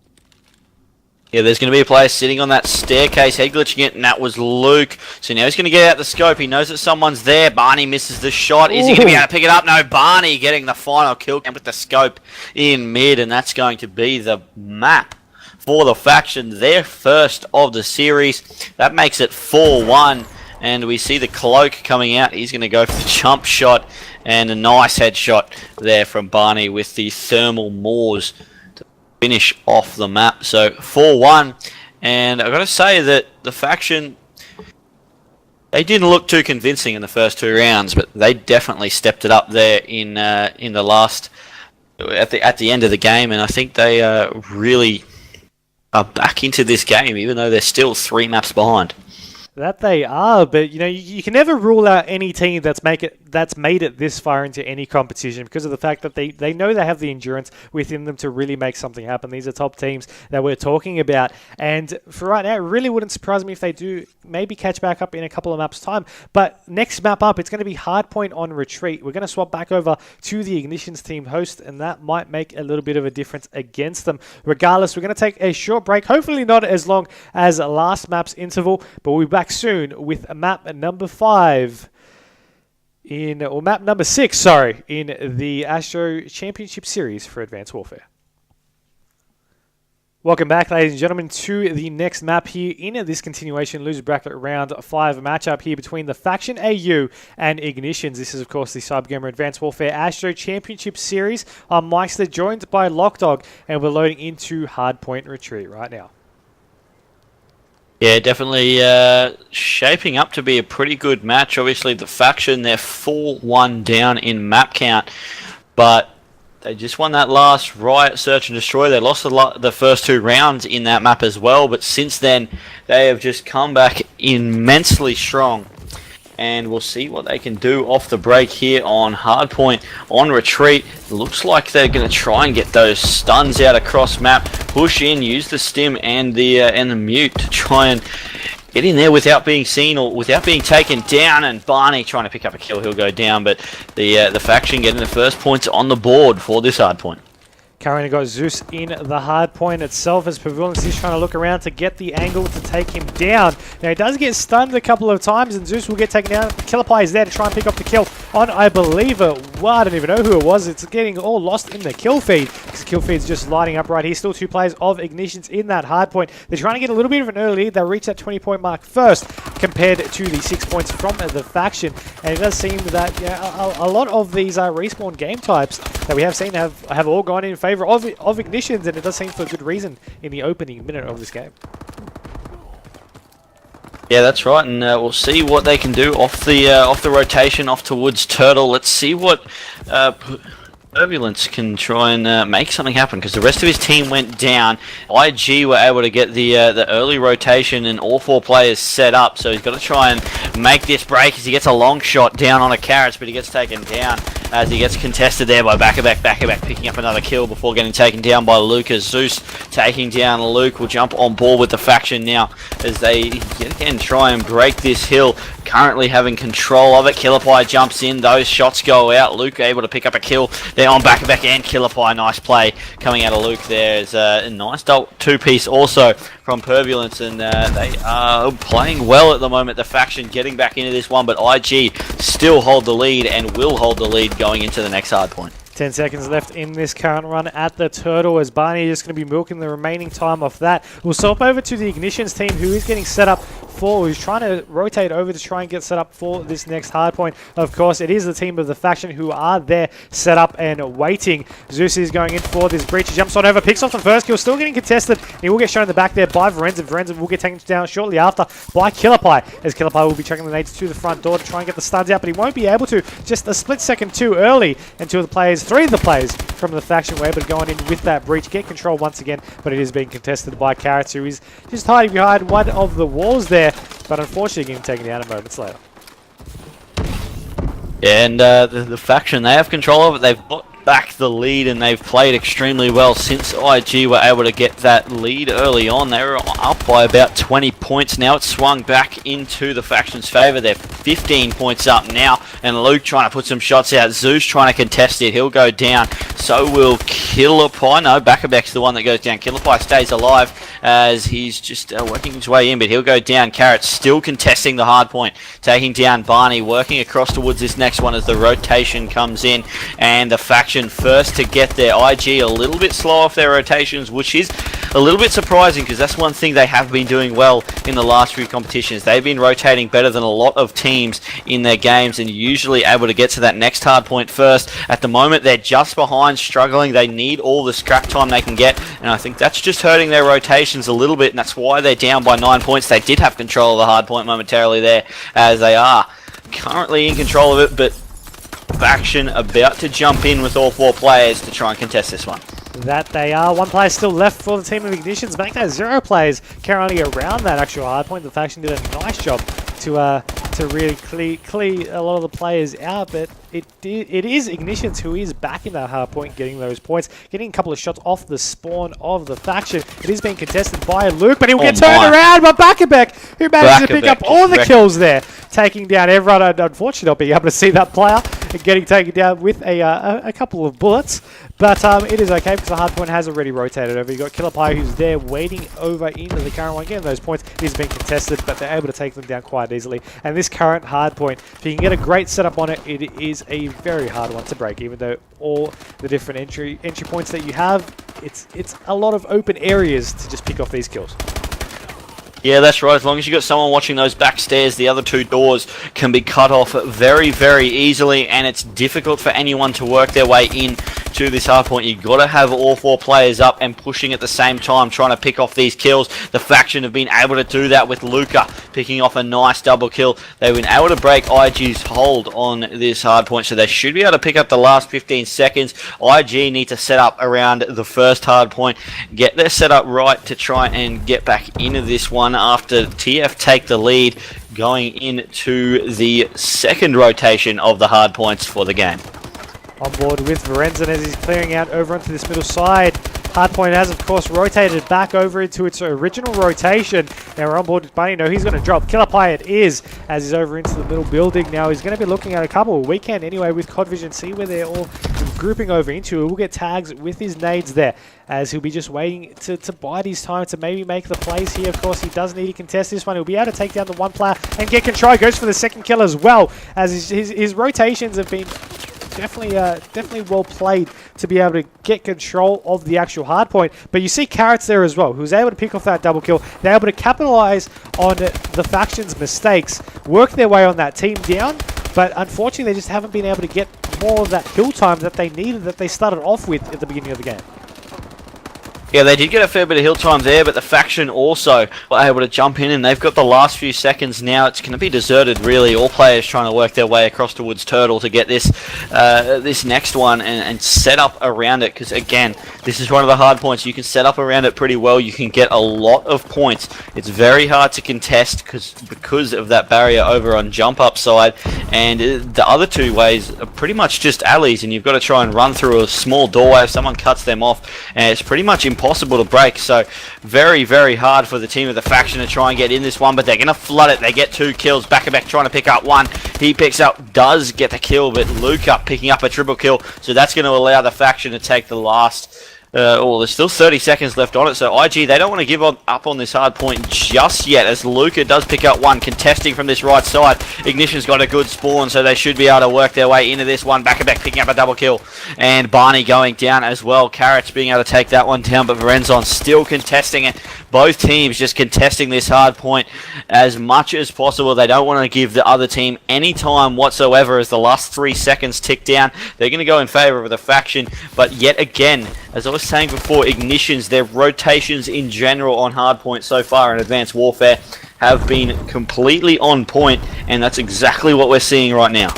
B: Yeah, there's going to be a player sitting on that staircase, head glitching it, and that was Luke. So now he's going to get out the scope. He knows that someone's there. Barney misses the shot. Is he going to be able to pick it up? No, Barney getting the final kill with the scope in mid, and that's going to be the map for the faction. Their first of the series. That makes it 4-1, and we see the cloak coming out. He's going to go for the jump shot, and a nice headshot there from Barney with the thermal Moors finish off the map. So 4-1, and I've got to say that the faction, They didn't look too convincing in the first 2 rounds, but they definitely stepped it up there in the last at the end of the game, and I think they really are back into this game, even though they're still 3 maps behind.
A: That they are, but you can never rule out any team that's made it this far into any competition because of the fact that they know they have the endurance within them to really make something happen. These are top teams that we're talking about, and for right now, it really wouldn't surprise me if they do maybe catch back up in a couple of maps' time. But next map up, it's going to be Hardpoint on Retreat. We're going to swap back over to the iGnitionZ team host, and that might make a little bit of a difference against them. Regardless, we're going to take a short break, hopefully not as long as last map's interval, but we'll be back soon with map number 5 map number 6, sorry, in the ASTRO Championship Series for Advanced Warfare. Welcome back, ladies and gentlemen, to the next map here in this continuation loser bracket round 5 matchup here between the Faction AU and iGnitionZ. This is, of course, the CyberGamer Advanced Warfare ASTRO Championship Series. I'm Myksta, joined by Lachdog, and we're loading into Hardpoint Retreat right now.
B: Yeah, definitely shaping up to be a pretty good match. Obviously, the Faction, they're 4-1 down in map count, but they just won that last Riot Search and Destroy. They lost the first 2 rounds in that map as well, but since then, they have just come back immensely strong. And we'll see what they can do off the break here on Hardpoint on Retreat. Looks like they're going to try and get those stuns out across map, push in, use the stim and the mute to try and get in there without being seen or without being taken down. And Barney trying to pick up a kill, he'll go down, but the Faction getting the first points on the board for this Hardpoint.
A: Currently got Zeus in the hard point itself as Pavilions is trying to look around to get the angle to take him down. Now he does get stunned a couple of times and Zeus will get taken down. Killapie is there to try and pick up the kill on, I believe, I don't even know who it was. It's getting all lost in the kill feed because the kill feed's just lighting up right here. Still 2 players of iGnitionZ in that hard point. They're trying to get a little bit of an early lead. They'll reach that 20-point mark first compared to the 6 points from the Faction. And it does seem that a lot of these respawn game types that we have seen have all gone in favor of iGnitionZ, and it does seem for a good reason in the opening minute of this game.
B: Yeah, that's right, and we'll see what they can do off the rotation off towards Turtle. Let's see what Turbulence can try and make something happen, because the rest of his team went down. IG were able to get the early rotation and all 4 players set up, so he's got to try and make this break as he gets a long shot down on a Carrots, but he gets taken down as he gets contested there by Back-a-Back, picking up another kill before getting taken down by Lucas. Zeus taking down Luke will jump on board with the Faction now as they yet again try and break this hill, currently having control of it. Killapie jumps in, those shots go out. Luke able to pick up a kill there on Back-a-Back and Killapie. Nice play coming out of Luke there. There's a nice 2-piece also from Turbulence, and they are playing well at the moment. The Faction getting back into this one, but IG still hold the lead and will hold the lead going into the next hardpoint.
A: 10 seconds left in this current run at the Turtle as Barney is going to be milking the remaining time off that. We'll swap over to the iGnitionZ team, who is getting set up who's trying to rotate over to try and get set up for this next hardpoint. Of course, it is the team of the Faction who are there set up and waiting. Zeus is going in for this breach. He jumps on over, picks off the first kill, still getting contested. He will get shown in the back there by Verenza. Verenza will get taken down shortly after by Killapie, as Killapie will be chucking the nades to the front door to try and get the stuns out, but he won't be able to. Just a split second too early until three of the players from the Faction were able to go on in with that breach, get control once again, but it is being contested by Carrots, who is just hiding behind one of the walls there, but unfortunately getting taken down moments later.
B: Yeah, and the Faction, they have control of it. They've got back the lead and they've played extremely well since IG were able to get that lead early on. They were up by about 20 points. Now it's swung back into the Faction's favour. They're 15 points up now, and Luke trying to put some shots out. Zeus trying to contest it. He'll go down. So will Killapie. No, Back-a-Back's the one that goes down. Killapie stays alive as he's just working his way in, but he'll go down. Carrots still contesting the hard point, taking down Barney, working across towards this next one as the rotation comes in, and the Faction first to get there. IG a little bit slow off their rotations, which is a little bit surprising because that's one thing they have been doing well in the last few competitions. They've been rotating better than a lot of teams in their games and usually able to get to that next hard point first. At the moment, they're just behind, struggling. They need all the scrap time they can get, and I think that's just hurting their rotations a little bit, and that's why they're down by 9 points. They did have control of the hard point momentarily there, as they are currently in control of it, but Faction about to jump in with all 4 players to try and contest this one.
A: That they are. 1 player still left for the team of IGnitionZ. Make that 0 players currently around that actual hard point. The Faction did a nice job to really clear a lot of the players out, but it is IGnitionZ who is back in that hard point, getting those points, getting a couple of shots off the spawn of the Faction. It is being contested by Luke, but he'll get turned around by Bakabek, who managed to pick up all the kills there, taking down everyone. Unfortunately, not being able to see that player and getting taken down with a couple of bullets, but it is okay because the hard point has already rotated over. You've got Killerpie who's there waiting over into the current one, getting those points. It is being contested, but they're able to take them down quite easily. And this current hard point, if you can get a great setup on it, it is a very hard one to break, even though all the different entry points that you have, it's a lot of open areas to just pick off these kills.
B: Yeah, that's right. As long as you've got someone watching those back stairs, the other 2 doors can be cut off very, very easily, and it's difficult for anyone to work their way in to this hard point. You've got to have all 4 players up and pushing at the same time, trying to pick off these kills. The Faction have been able to do that with Luca picking off a nice double kill. They've been able to break IG's hold on this hard point, so they should be able to pick up the last 15 seconds. IG need to set up around the first hard point, get their setup right to try and get back into this one after TF take the lead going into the second rotation of the hard points for the game.
A: On board with Verenzen as he's clearing out over onto this middle side. Hardpoint has, of course, rotated back over into its original rotation. Now we're on board with Bunny. No, he's going to drop. Killerpie it is, as he's over into the middle building. Now he's going to be looking at a couple. We can anyway with COD Vision see where they're all grouping over into. We'll get tags with his nades there, as he'll be just waiting to bide his time to maybe make the plays here. Of course, he does need to contest this one. He'll be able to take down the 1 player and get control. Goes for the second kill as well, as his rotations have been definitely well played to be able to get control of the actual hard point. But you see Carrots there as well, who was able to pick off that double kill. They're able to capitalize on the Faction's mistakes, work their way on that team down, but unfortunately they just haven't been able to get more of that kill time that they needed, that they started off with at the beginning of the game.
B: Yeah, they did get a fair bit of hill time there, but the Faction also were able to jump in, and they've got the last few seconds now. It's going to be deserted, really. All players trying to work their way across towards Turtle to get this this next one and set up around it, because, again, this is one of the hard points. You can set up around it pretty well. You can get a lot of points. It's very hard to contest because of that barrier over on jump up side, and the other 2 ways are pretty much just alleys, and you've got to try and run through a small doorway if someone cuts them off, and it's pretty much impossible to break. So very, very hard for the team of the Faction to try and get in this one, but they're going to flood it. They get 2 kills. Bakabek trying to pick up 1. He picks up, does get the kill, but Luca picking up a triple kill, so that's going to allow the Faction to take the last there's still 30 seconds left on it, so IG, they don't want to give up on this hard point just yet, as Luca does pick up 1, contesting from this right side. IGnitionZ got a good spawn, so they should be able to work their way into this one. Bakabek picking up a double kill, and Barney going down as well. Carrots being able to take that one down, but Verenzon still contesting it. Both teams just contesting this hard point as much as possible. They don't want to give the other team any time whatsoever as the last 3 seconds tick down. They're going to go in favor of the Faction, but yet again, as I was saying before, IGnitionZ, their rotations in general on hardpoint so far in Advanced Warfare have been completely on point, and that's exactly what we're seeing right now.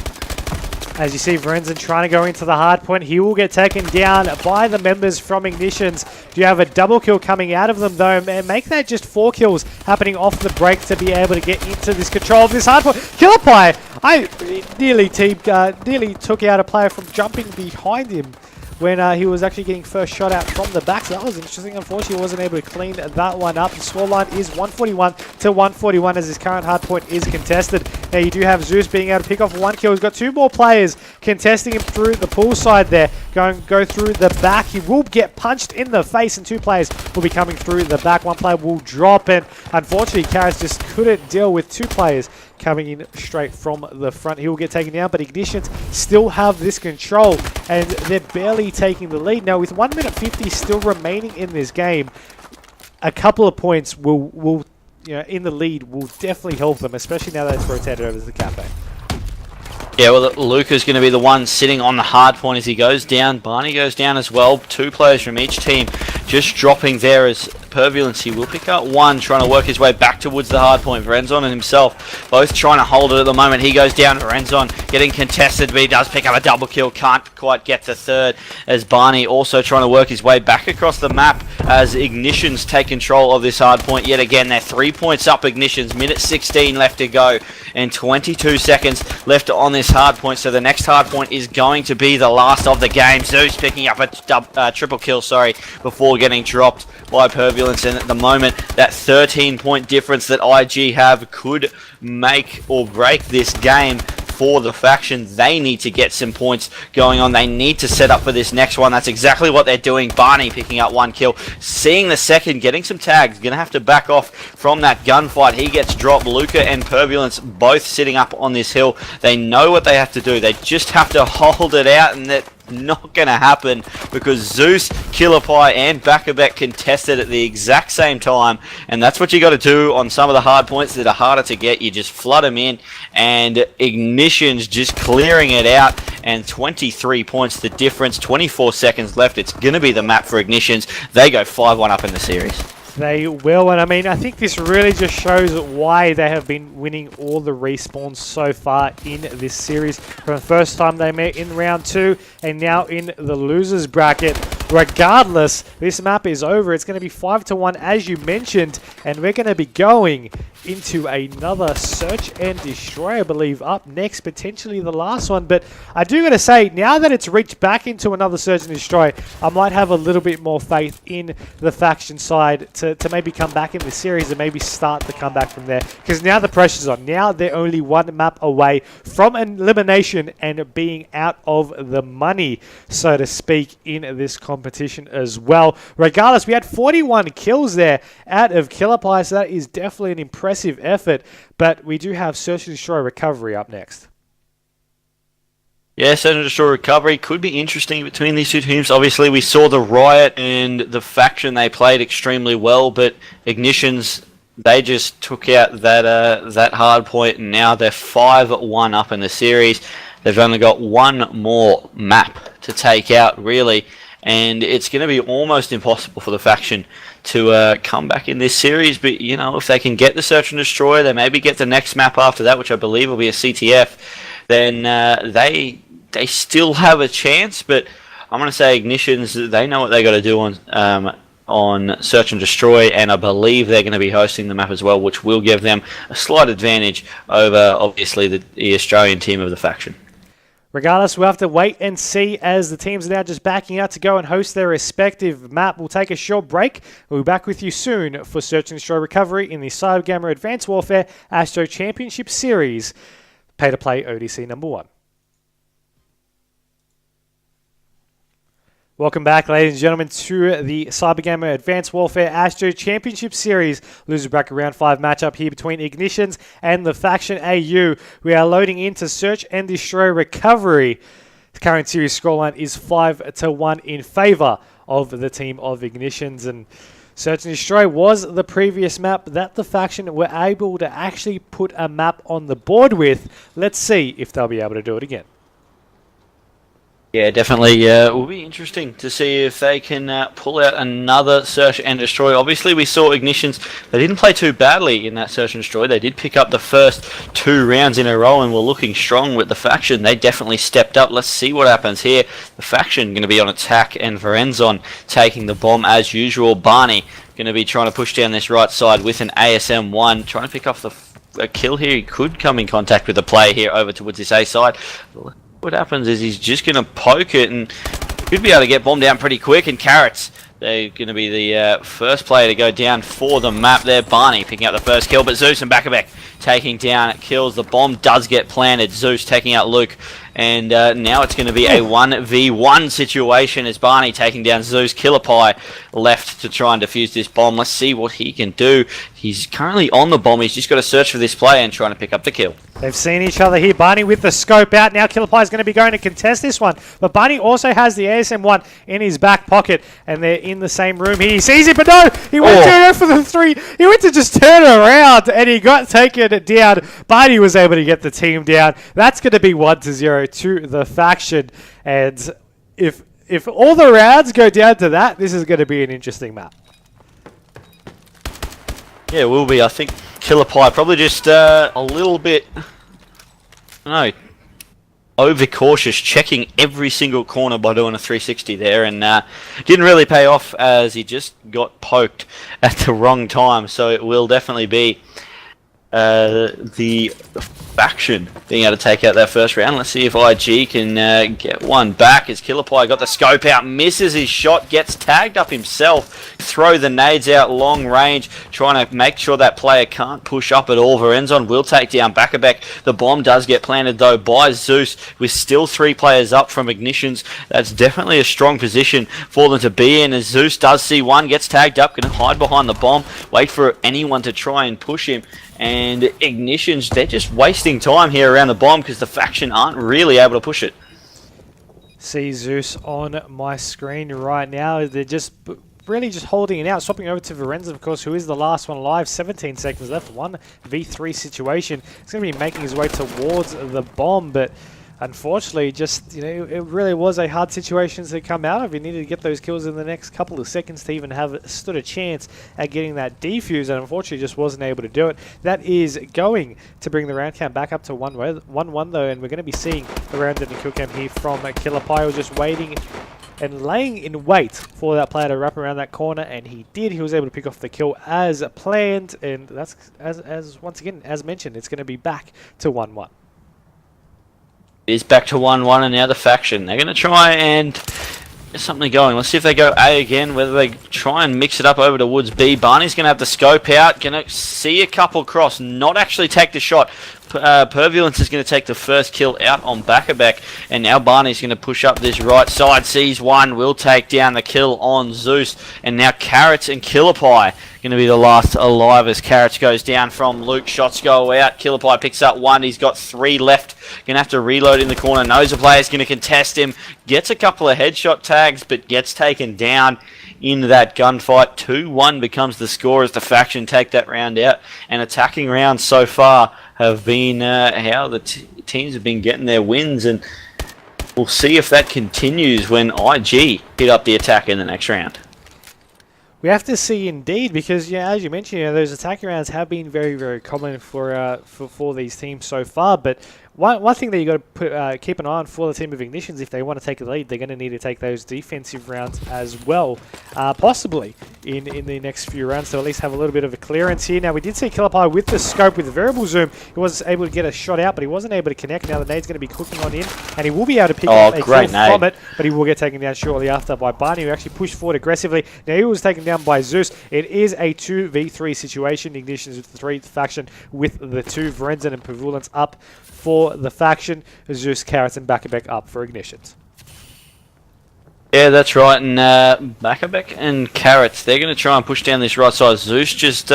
A: As you see, Verenzen trying to go into the hard point. He will get taken down by the members from IGnitionZ. Do you have a double kill coming out of them, though? And make that just 4 kills happening off the break to be able to get into this control of this hard point. Killerpie! I nearly took out a player from jumping behind him when he was actually getting first shot out from the back. So that was interesting. Unfortunately, he wasn't able to clean that one up. The scoreline is 141 to 141 as his current hard point is contested. Now you do have Zeus being able to pick off 1 kill. He's got 2 more players contesting him through the pool side there. Go through the back. He will get punched in the face, and 2 players will be coming through the back. 1 player will drop, and unfortunately, Karras just couldn't deal with 2 players coming in straight from the front. He will get taken down, but IGnitionZ still have this control, and they're barely taking the lead. Now, with 1 minute 50 still remaining in this game, a couple of points will in the lead will definitely help them, especially now that it's rotated over to the cafe.
B: Yeah, well, Luca's going to be the one sitting on the hard point as he goes down. Barney goes down as well. 2 players from each team just dropping there as Purvulence. He will pick up one, trying to work his way back towards the hard point. Varenzon and himself both trying to hold it at the moment. He goes down. Varenzon getting contested, but he does pick up a double kill. Can't quite get to third as Barney also trying to work his way back across the map as iGnitionZ take control of this hard point yet again. They're 3 points up. iGnitionZ, minute 16 left to go and 22 seconds left on this hard point. So the next hard point is going to be the last of the game. Zeus picking up a triple kill, before getting dropped by Purvulence. And at the moment, that 13-point difference that IG have could make or break this game for the faction. They need to get some points going on. They need to set up for this next one. That's exactly what they're doing. Barney picking up 1 kill, seeing the second, getting some tags. Gonna have to back off from that gunfight. He gets dropped. Luca and Purvulence both sitting up on this hill. They know what they have to do. They just have to hold it out, and that not going to happen because Zeus, Killerpie and Bakabek contested at the exact same time, and that's what you got to do on some of the hard points that are harder to get. You just flood them in, and iGnitionZ just clearing it out, and 23 points the difference, 24 seconds left. It's going to be the map for iGnitionZ. They go 5-1 up in the series.
A: They will, and I mean, I think this really just shows why they have been winning all the respawns so far in this series. From the first time they met in round 2, and now in the losers bracket. Regardless, this map is over. It's going to be 5-1, as you mentioned, and we're going to be going into another search and destroy, I believe, up next, potentially the last one. But I do got to say, now that it's reached back into another search and destroy, I might have a little bit more faith in the faction side to maybe come back in the series and maybe start the comeback from there, because now the pressure's on. Now they're only 1 map away from an elimination and being out of the money, so to speak, in this competition as well. Regardless, we had 41 kills there out of Killerpie, so that is definitely an impressive effort, but we do have Search and Destroy Recovery up next.
B: Yeah, Search and Destroy Recovery could be interesting between these two teams. Obviously, we saw the Riot and the faction, they played extremely well, but iGnitionZ, they just took out that hard point, and now they're 5-1 up in the series. They've only got 1 more map to take out, really, and it's going to be almost impossible for the faction to come back in this series. But, you know, if they can get the Search and Destroy, they maybe get the next map after that, which I believe will be a CTF, then they still have a chance. But I'm going to say iGnitionZ, they know what they got to do on Search and Destroy, and I believe they're going to be hosting the map as well, which will give them a slight advantage over, obviously, the Australian team of the faction.
A: Regardless, we'll have to wait and see as the teams are now just backing out to go and host their respective map. We'll take a short break. We'll be back with you soon for Search and Destroy Recovery in the CyberGamer Advanced Warfare ASTRO Championship Series, Pay-to-Play ODC number 1. Welcome back, ladies and gentlemen, to the CyberGamer Advanced Warfare ASTRO Championship Series loser bracket round 5 matchup here between iGnitionZ and the faction AU. We are loading into Search and Destroy Recovery. The current series scoreline is 5-1 in favor of the team of iGnitionZ, and Search and Destroy was the previous map that the faction were able to actually put a map on the board with. Let's see if they'll be able to do it again.
B: Yeah, definitely. Will be interesting to see if they can pull out another Search and Destroy. Obviously, we saw iGnitionZ, they didn't play too badly in that Search and Destroy. They did pick up the first 2 rounds in a row and were looking strong with the faction. They definitely stepped up. Let's see what happens here. The faction going to be on attack, and Varenzon taking the bomb as usual. Barney going to be trying to push down this right side with an ASM-1, trying to pick off a kill here. He could come in contact with the player here over towards this A side. What happens is he's just going to poke it and could be able to get bombed down pretty quick. And Carrots, they're going to be the first player to go down for the map there. Barney picking up the first kill, but Zeus and Bakabek taking down kills. The bomb does get planted. Zeus taking out Luke. And now it's going to be a 1v1 situation as Barney taking down Zeus. Killerpie left to try and defuse this bomb. Let's see what he can do. he's currently on the bomb. He's just got to search for this player and trying to pick up the kill.
A: They've seen each other here. Barney with the scope out. Now Killerpie is going to be going to contest this one. But Barney also has the ASM-1 in his back pocket. And they're in the same room here. He sees it, but no! He went to go for the 3. He went to just turn around and he got taken down. Barney was able to get the team down. That's going to be 1-0 to the faction. And if all the rounds go down to that, this is going to be an interesting map.
B: Yeah, it will be. I think Killerpie probably just a little bit, I don't know, overcautious, checking every single corner by doing a 360 there, and didn't really pay off as he just got poked at the wrong time. So it will definitely be the faction being able to take out that first round. Let's see if IG can get one back as Killerpie got the scope out, misses his shot, gets tagged up himself, throw the nades out long range, trying to make sure that player can't push up at all. Verenzon will take down Back. The bomb does get planted though by Zeus with still 3 players up from iGnitionZ. That's definitely a strong position for them to be in as Zeus does see one, gets tagged up, going to hide behind the bomb, wait for anyone to try and push him. And iGnitionZ, they're just wasting time here around the bomb because the faction aren't really able to push it.
A: See Zeus on my screen right now. They're just really just holding it out. Swapping over to Verenzon, of course, who is the last one alive. 17 seconds left. 1v3 situation. He's going to be making his way towards the bomb, but unfortunately, just, it really was a hard situation to come out of. He needed to get those kills in the next couple of seconds to even have stood a chance at getting that defuse, and unfortunately just wasn't able to do it. That is going to bring the round count back up to 1-1 though, and we're going to be seeing the round in the kill cam here from Killerpie, just waiting and laying in wait for that player to wrap around that corner, and he did. He was able to pick off the kill as planned, and that's, as once again, as mentioned, it's going to be back to 1-1.
B: It is back to 1-1, and now the faction. They're going to try and get something going. Let's see if they go A again, whether they try and mix it up over to Woods B. Barney's going to have the scope out, going to see a couple cross, not actually take the shot. Purvulence is going to take the first kill out on Back, and now Barney's going to push up this right side, sees one, will take down the kill on Zeus, and now Carrots and Killerpie going to be the last alive as Carrots goes down from Luke. Shots go out, Killerpie picks up one, he's got 3 left, going to have to reload in the corner, knows the player's going to contest him, gets a couple of headshot tags, but gets taken down in that gunfight. 2-1 becomes the score as the faction take that round out, and attacking rounds so far have been how the teams have been getting their wins, and we'll see if that continues when IG hit up the attack in the next round.
A: We have to see indeed, because as you mentioned, those attacking rounds have been very, very common for these teams so far. But one thing that you got to keep an eye on for the team of iGnitionZ, if they want to take the lead, they're going to need to take those defensive rounds as well, possibly in the next few rounds, to at least have a little bit of a clearance here. Now we did see Killerpie with the scope with the variable zoom. He was able to get a shot out, but he wasn't able to connect. Now the nade's going to be cooking on in, and he will be able to pick up a kill from it, but he will get taken down shortly after by Barney, who actually pushed forward aggressively. Now he was taken down by Zeus. It is a 2v3 situation. iGnitionZ with the 3 faction with the 2. Verenzon and Pavulance up for the faction. Zeus, Carrots, and Back up for iGnitionZ.
B: Yeah, that's right, and Back and Carrots, they're going to try and push down this right side. Zeus just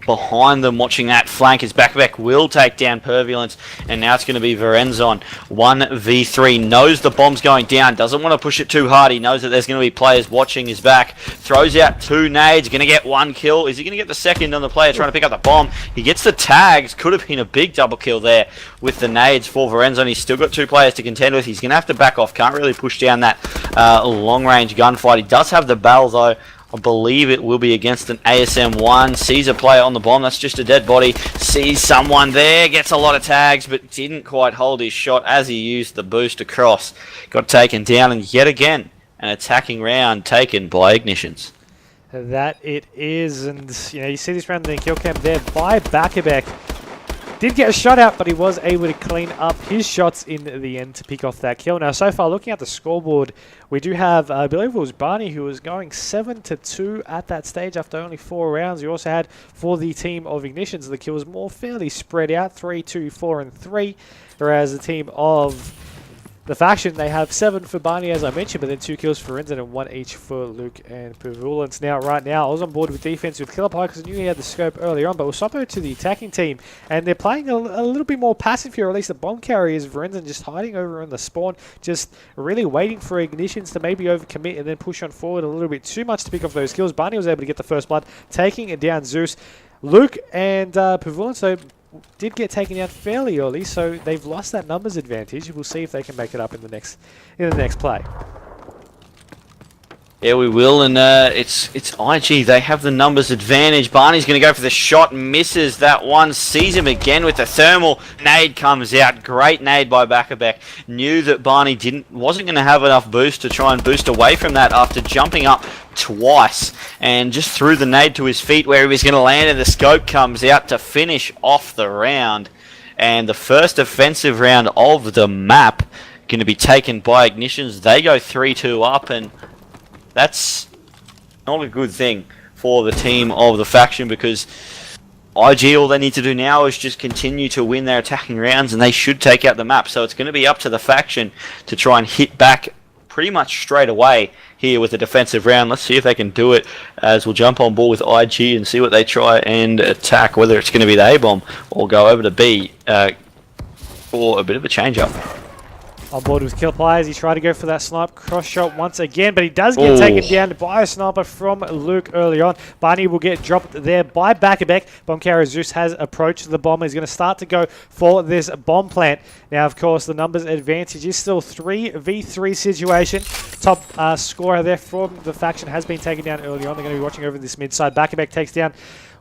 B: behind them watching that flank as Back will take down Purvulence, and now it's going to be Verenzon. 1v3, knows the bomb's going down, doesn't want to push it too hard, he knows that there's going to be players watching his back, throws out 2 nades, going to get 1 kill. Is he going to get the second on the player trying to pick up the bomb? He gets the tags, could have been a big double kill there with the nades for Verenzon. He's still got 2 players to contend with, he's going to have to back off, can't really push down that long-range gunfight. He does have the barrel though. I believe it will be against an ASM-1. Sees a player on the bomb, that's just a dead body. Sees someone there, gets a lot of tags, but didn't quite hold his shot as he used the boost across. Got taken down, and yet again, an attacking round taken by iGnitionZ.
A: That it is, and you see this round in the kill cam there by Back. Did get a shot out, but he was able to clean up his shots in the end to pick off that kill. Now, so far, looking at the scoreboard, we do have, I believe it was Barney, who was going 7-2 at that stage after only 4 rounds. We also had, for the team of iGnitionZ, the kills more fairly spread out, 3, 2, 4, and 3, whereas the team of The faction, they have 7 for Barney, as I mentioned, but then 2 kills for Renzen and 1 each for Luke and Pavulance. Now, right now, I was on board with defense with Killer Pie because I knew he had the scope earlier on, but we'll swap over to the attacking team, and they're playing a little bit more passive here, or at least the bomb carriers. Renzen just hiding over in the spawn, just really waiting for iGnitionZ to maybe overcommit and then push on forward a little bit too much to pick off those kills. Barney was able to get the first blood, taking it down Zeus. Luke and Pavulance, so did get taken out fairly early, so they've lost that numbers advantage. We'll see if they can make it up in the next play.
B: Yeah, we will, and it's IG. They have the numbers advantage. Barney's going to go for the shot, misses that one, sees him again with the thermal. Nade comes out, great nade by Bakabek. Knew that Barney wasn't going to have enough boost to try and boost away from that after jumping up twice, and just threw the nade to his feet where he was going to land, and the scope comes out to finish off the round. And the first offensive round of the map going to be taken by iGnitionZ. They go 3-2 up, and that's not a good thing for the team of the faction, because IG, all they need to do now is just continue to win their attacking rounds, and they should take out the map. So it's going to be up to the faction to try and hit back pretty much straight away here with a defensive round. Let's see if they can do it, as we'll jump on board with IG and see what they try and attack, whether it's going to be the A-bomb or go over to B for a bit of a change-up.
A: On board with Killer Pie as he tried to go for that snipe cross shot once again, but he does get taken down by a sniper from Luke early on. Barney will get dropped there by Bakabek. Bomb carrier Zeus has approached the bomb. He's going to start to go for this bomb plant. Now, of course, the numbers advantage is still 3v3 situation. Top scorer there from the faction has been taken down early on. They're going to be watching over this mid side. Bakabek takes down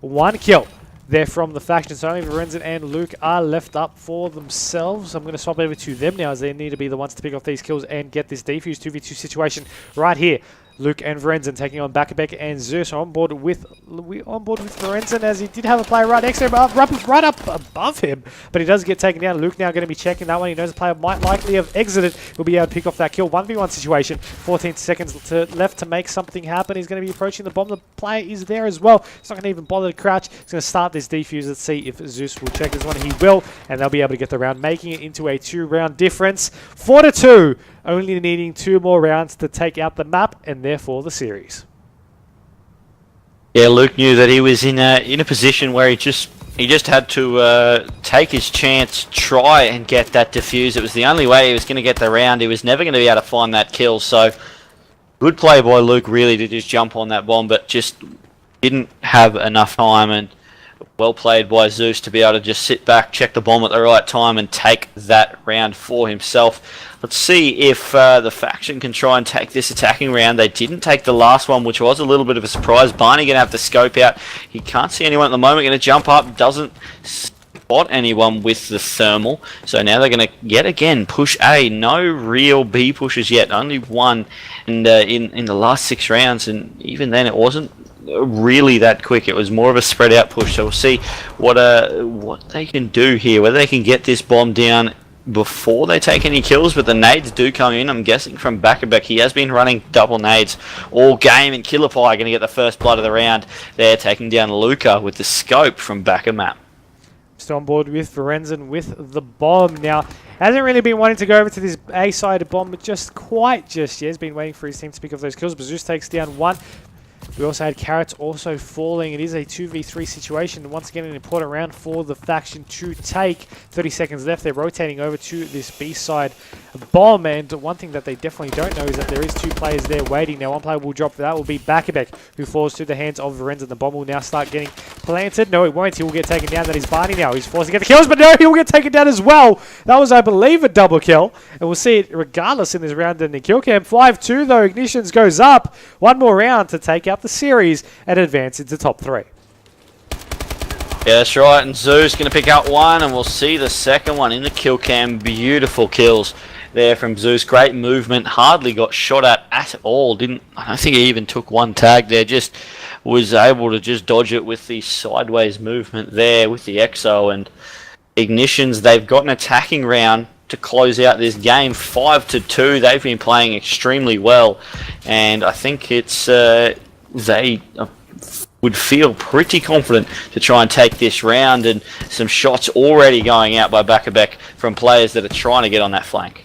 A: 1 kill there from the faction. So only Renzen and Luke are left up for themselves. I'm going to swap over to them now, as they need to be the ones to pick off these kills and get this defuse 2v2 situation right here. Luke and Renzen taking on Bakabek and Zeus. On board with Renzen, as he did have a player right next to him, right up above him, but he does get taken down. Luke now going to be checking that one. He knows the player might likely have exited. He'll be able to pick off that kill. 1v1 situation. 14 seconds left to make something happen. He's going to be approaching the bomb. The player is there as well. He's not going to even bother to crouch. He's going to start this defuse. Let's see if Zeus will check this one. He will, and they'll be able to get the round, making it into a 2-round difference. 4-2. Only needing 2 more rounds to take out the map and therefore the series.
B: Yeah, Luke knew that he was in a position where he just had to take his chance, try and get that defuse. It was the only way he was going to get the round. He was never going to be able to find that kill. So good play by Luke, really, to just jump on that bomb, but just didn't have enough time. And well played by Zeus to be able to just sit back, check the bomb at the right time, and take that round for himself. Let's see if the faction can try and take this attacking round. They didn't take the last one, which was a little bit of a surprise. Barney going to have the scope out. He can't see anyone at the moment. Going to jump up. Doesn't spot anyone with the thermal. So now they're going to yet again push A. No real B pushes yet. Only one in the last 6 rounds. And even then it wasn't really that quick. It was more of a spread out push. So we'll see what they can do here. Whether they can get this bomb down before they take any kills, but the nades do come in. I'm guessing from Bakabek. He has been running double nades all game, and Killer Pie going to get the first blood of the round. They're taking down Luca with the scope from back of map.
A: Still on board with Renzen with the bomb. Now, hasn't really been wanting to go over to this A-sided bomb, but just quite just yet. He's been waiting for his team to pick up those kills. Zeus takes down 1. We also had Carrots also falling. It is a 2v3 situation. Once again, an important round for the faction to take. 30 seconds left. They're rotating over to this B-side bomb. And one thing that they definitely don't know is that there is 2 players there waiting. Now, one player will drop. That will be Bakabek, who falls to the hands of Renzen. The bomb will now start getting planted. No, it won't. He will get taken down. That is Barney now. He's forced to get the kills, but no, he will get taken down as well. That was, I believe, a double kill. And we'll see it regardless in this round in the kill cam. 5-2, though. iGnitionZ goes up. 1 more round to take out the series and advance into top 3.
B: Yeah, that's right, and Zeus going to pick out 1, and we'll see the second one in the kill cam. Beautiful kills there from Zeus. Great movement, hardly got shot at all. I don't think he even took 1 tag there, just was able to just dodge it with the sideways movement there with the EXO. And iGnitionZ, they've got an attacking round to close out this game. 5-2. They've been playing extremely well, and I think it's they would feel pretty confident to try and take this round, and some shots already going out by Bakabek from players that are trying to get on that flank.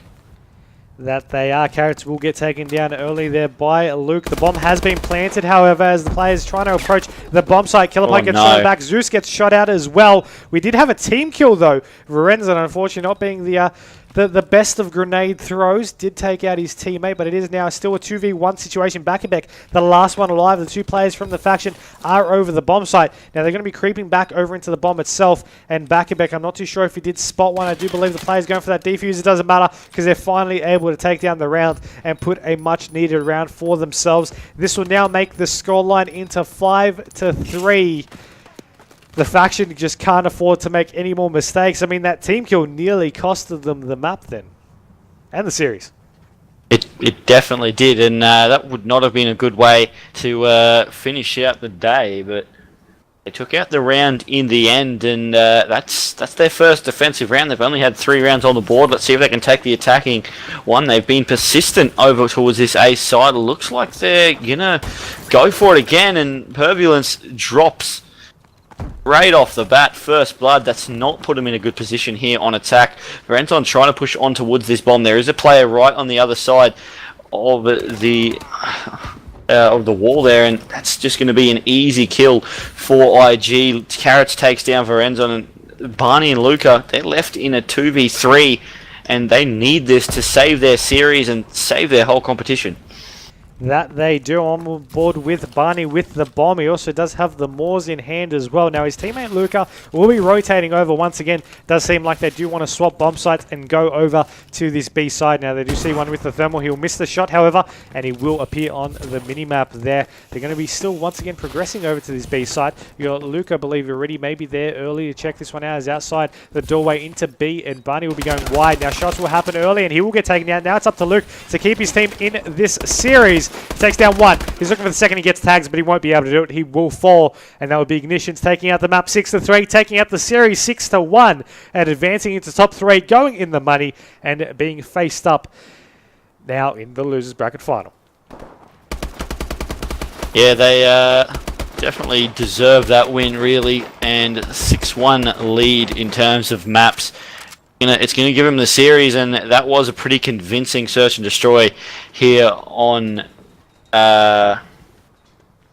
A: That they are. Carrots will get taken down early there by Luke. The bomb has been planted, however, as the players trying to approach the bomb site. Killerpike gets shot back. Zeus gets shot out as well. We did have a team kill, though. Lorenzen, unfortunately, not being the best of grenade throws, did take out his teammate, but it is now still a 2v1 situation. Bakabek, the last one alive. The two players from the faction are over the bomb site. Now they're going to be creeping back over into the bomb itself, and Bakabek, I'm not too sure if he did spot one. I do believe the player's going for that defuse. It doesn't matter because they're finally able to take down the round and put a much needed round for themselves. This will now make the scoreline into 5-3. The faction just can't afford to make any more mistakes. I mean, that team kill nearly costed them the map then. And the series.
B: It definitely did, and that would not have been a good way to finish out the day, but they took out the round in the end, and that's their first defensive round. They've only had 3 rounds on the board. Let's see if they can take the attacking one. They've been persistent over towards this A side. It looks like they're going to go for it again, and Purvulence drops right off the bat, first blood. That's not put him in a good position here on attack. Varenton trying to push on towards this bomb. There is a player right on the other side of the wall there, and that's just going to be an easy kill for IG. Carrots takes down Varenton, and Barney and Luca, they're left in a 2v3, and they need this to save their series and save their whole competition.
A: That they do. On board with Barney with the bomb. He also does have the Moors in hand as well. Now his teammate Luca will be rotating over once again. Does seem like they do want to swap bomb sites and go over to this B side. Now they do see one with the thermal. He'll miss the shot, however, and he will appear on the mini-map there. They're going to be still once again progressing over to this B side. You got Luca, I believe, already maybe there early to check this one out. Is outside the doorway into B, and Barney will be going wide. Now shots will happen early, and he will get taken down. Now it's up to Luke to keep his team in this series. Takes down one. He's looking for the second. He gets tags, but he won't be able to do it. He will fall, and that would be iGnitionZ taking out the map 6-3, taking out the series 6-1, and advancing into top 3, going in the money, and being faced up now in the losers bracket final.
B: Yeah, they definitely deserve that win, really, and 6-1 lead in terms of maps. It's going to give him the series, and that was a pretty convincing search and destroy here on I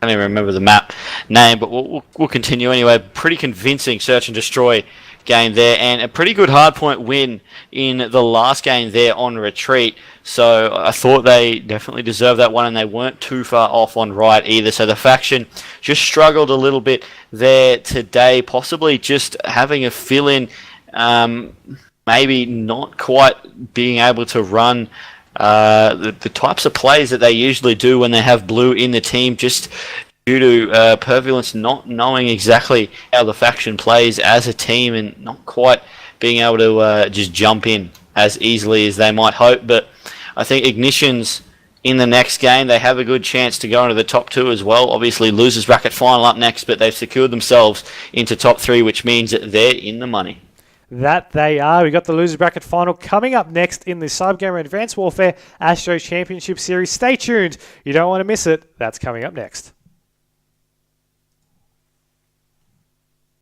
B: can't even remember the map name, but we'll continue anyway. Pretty convincing search and destroy game there, and a pretty good hardpoint win in the last game there on retreat. So I thought they definitely deserved that one, and they weren't too far off on right either. So the faction just struggled a little bit there today, possibly just having a fill-in, maybe not quite being able to run the types of plays that they usually do when they have blue in the team, just due to Purvulence not knowing exactly how the faction plays as a team and not quite being able to just jump in as easily as they might hope. But I think iGnitionZ in the next game, they have a good chance to go into the top 2 as well. Obviously, losers bracket final up next, but they've secured themselves into top 3, which means that they're in the money.
A: That they are. We got the loser bracket final coming up next in the CyberGamer Advanced Warfare ASTRO Championship Series. Stay tuned. You don't want to miss it. That's coming up next.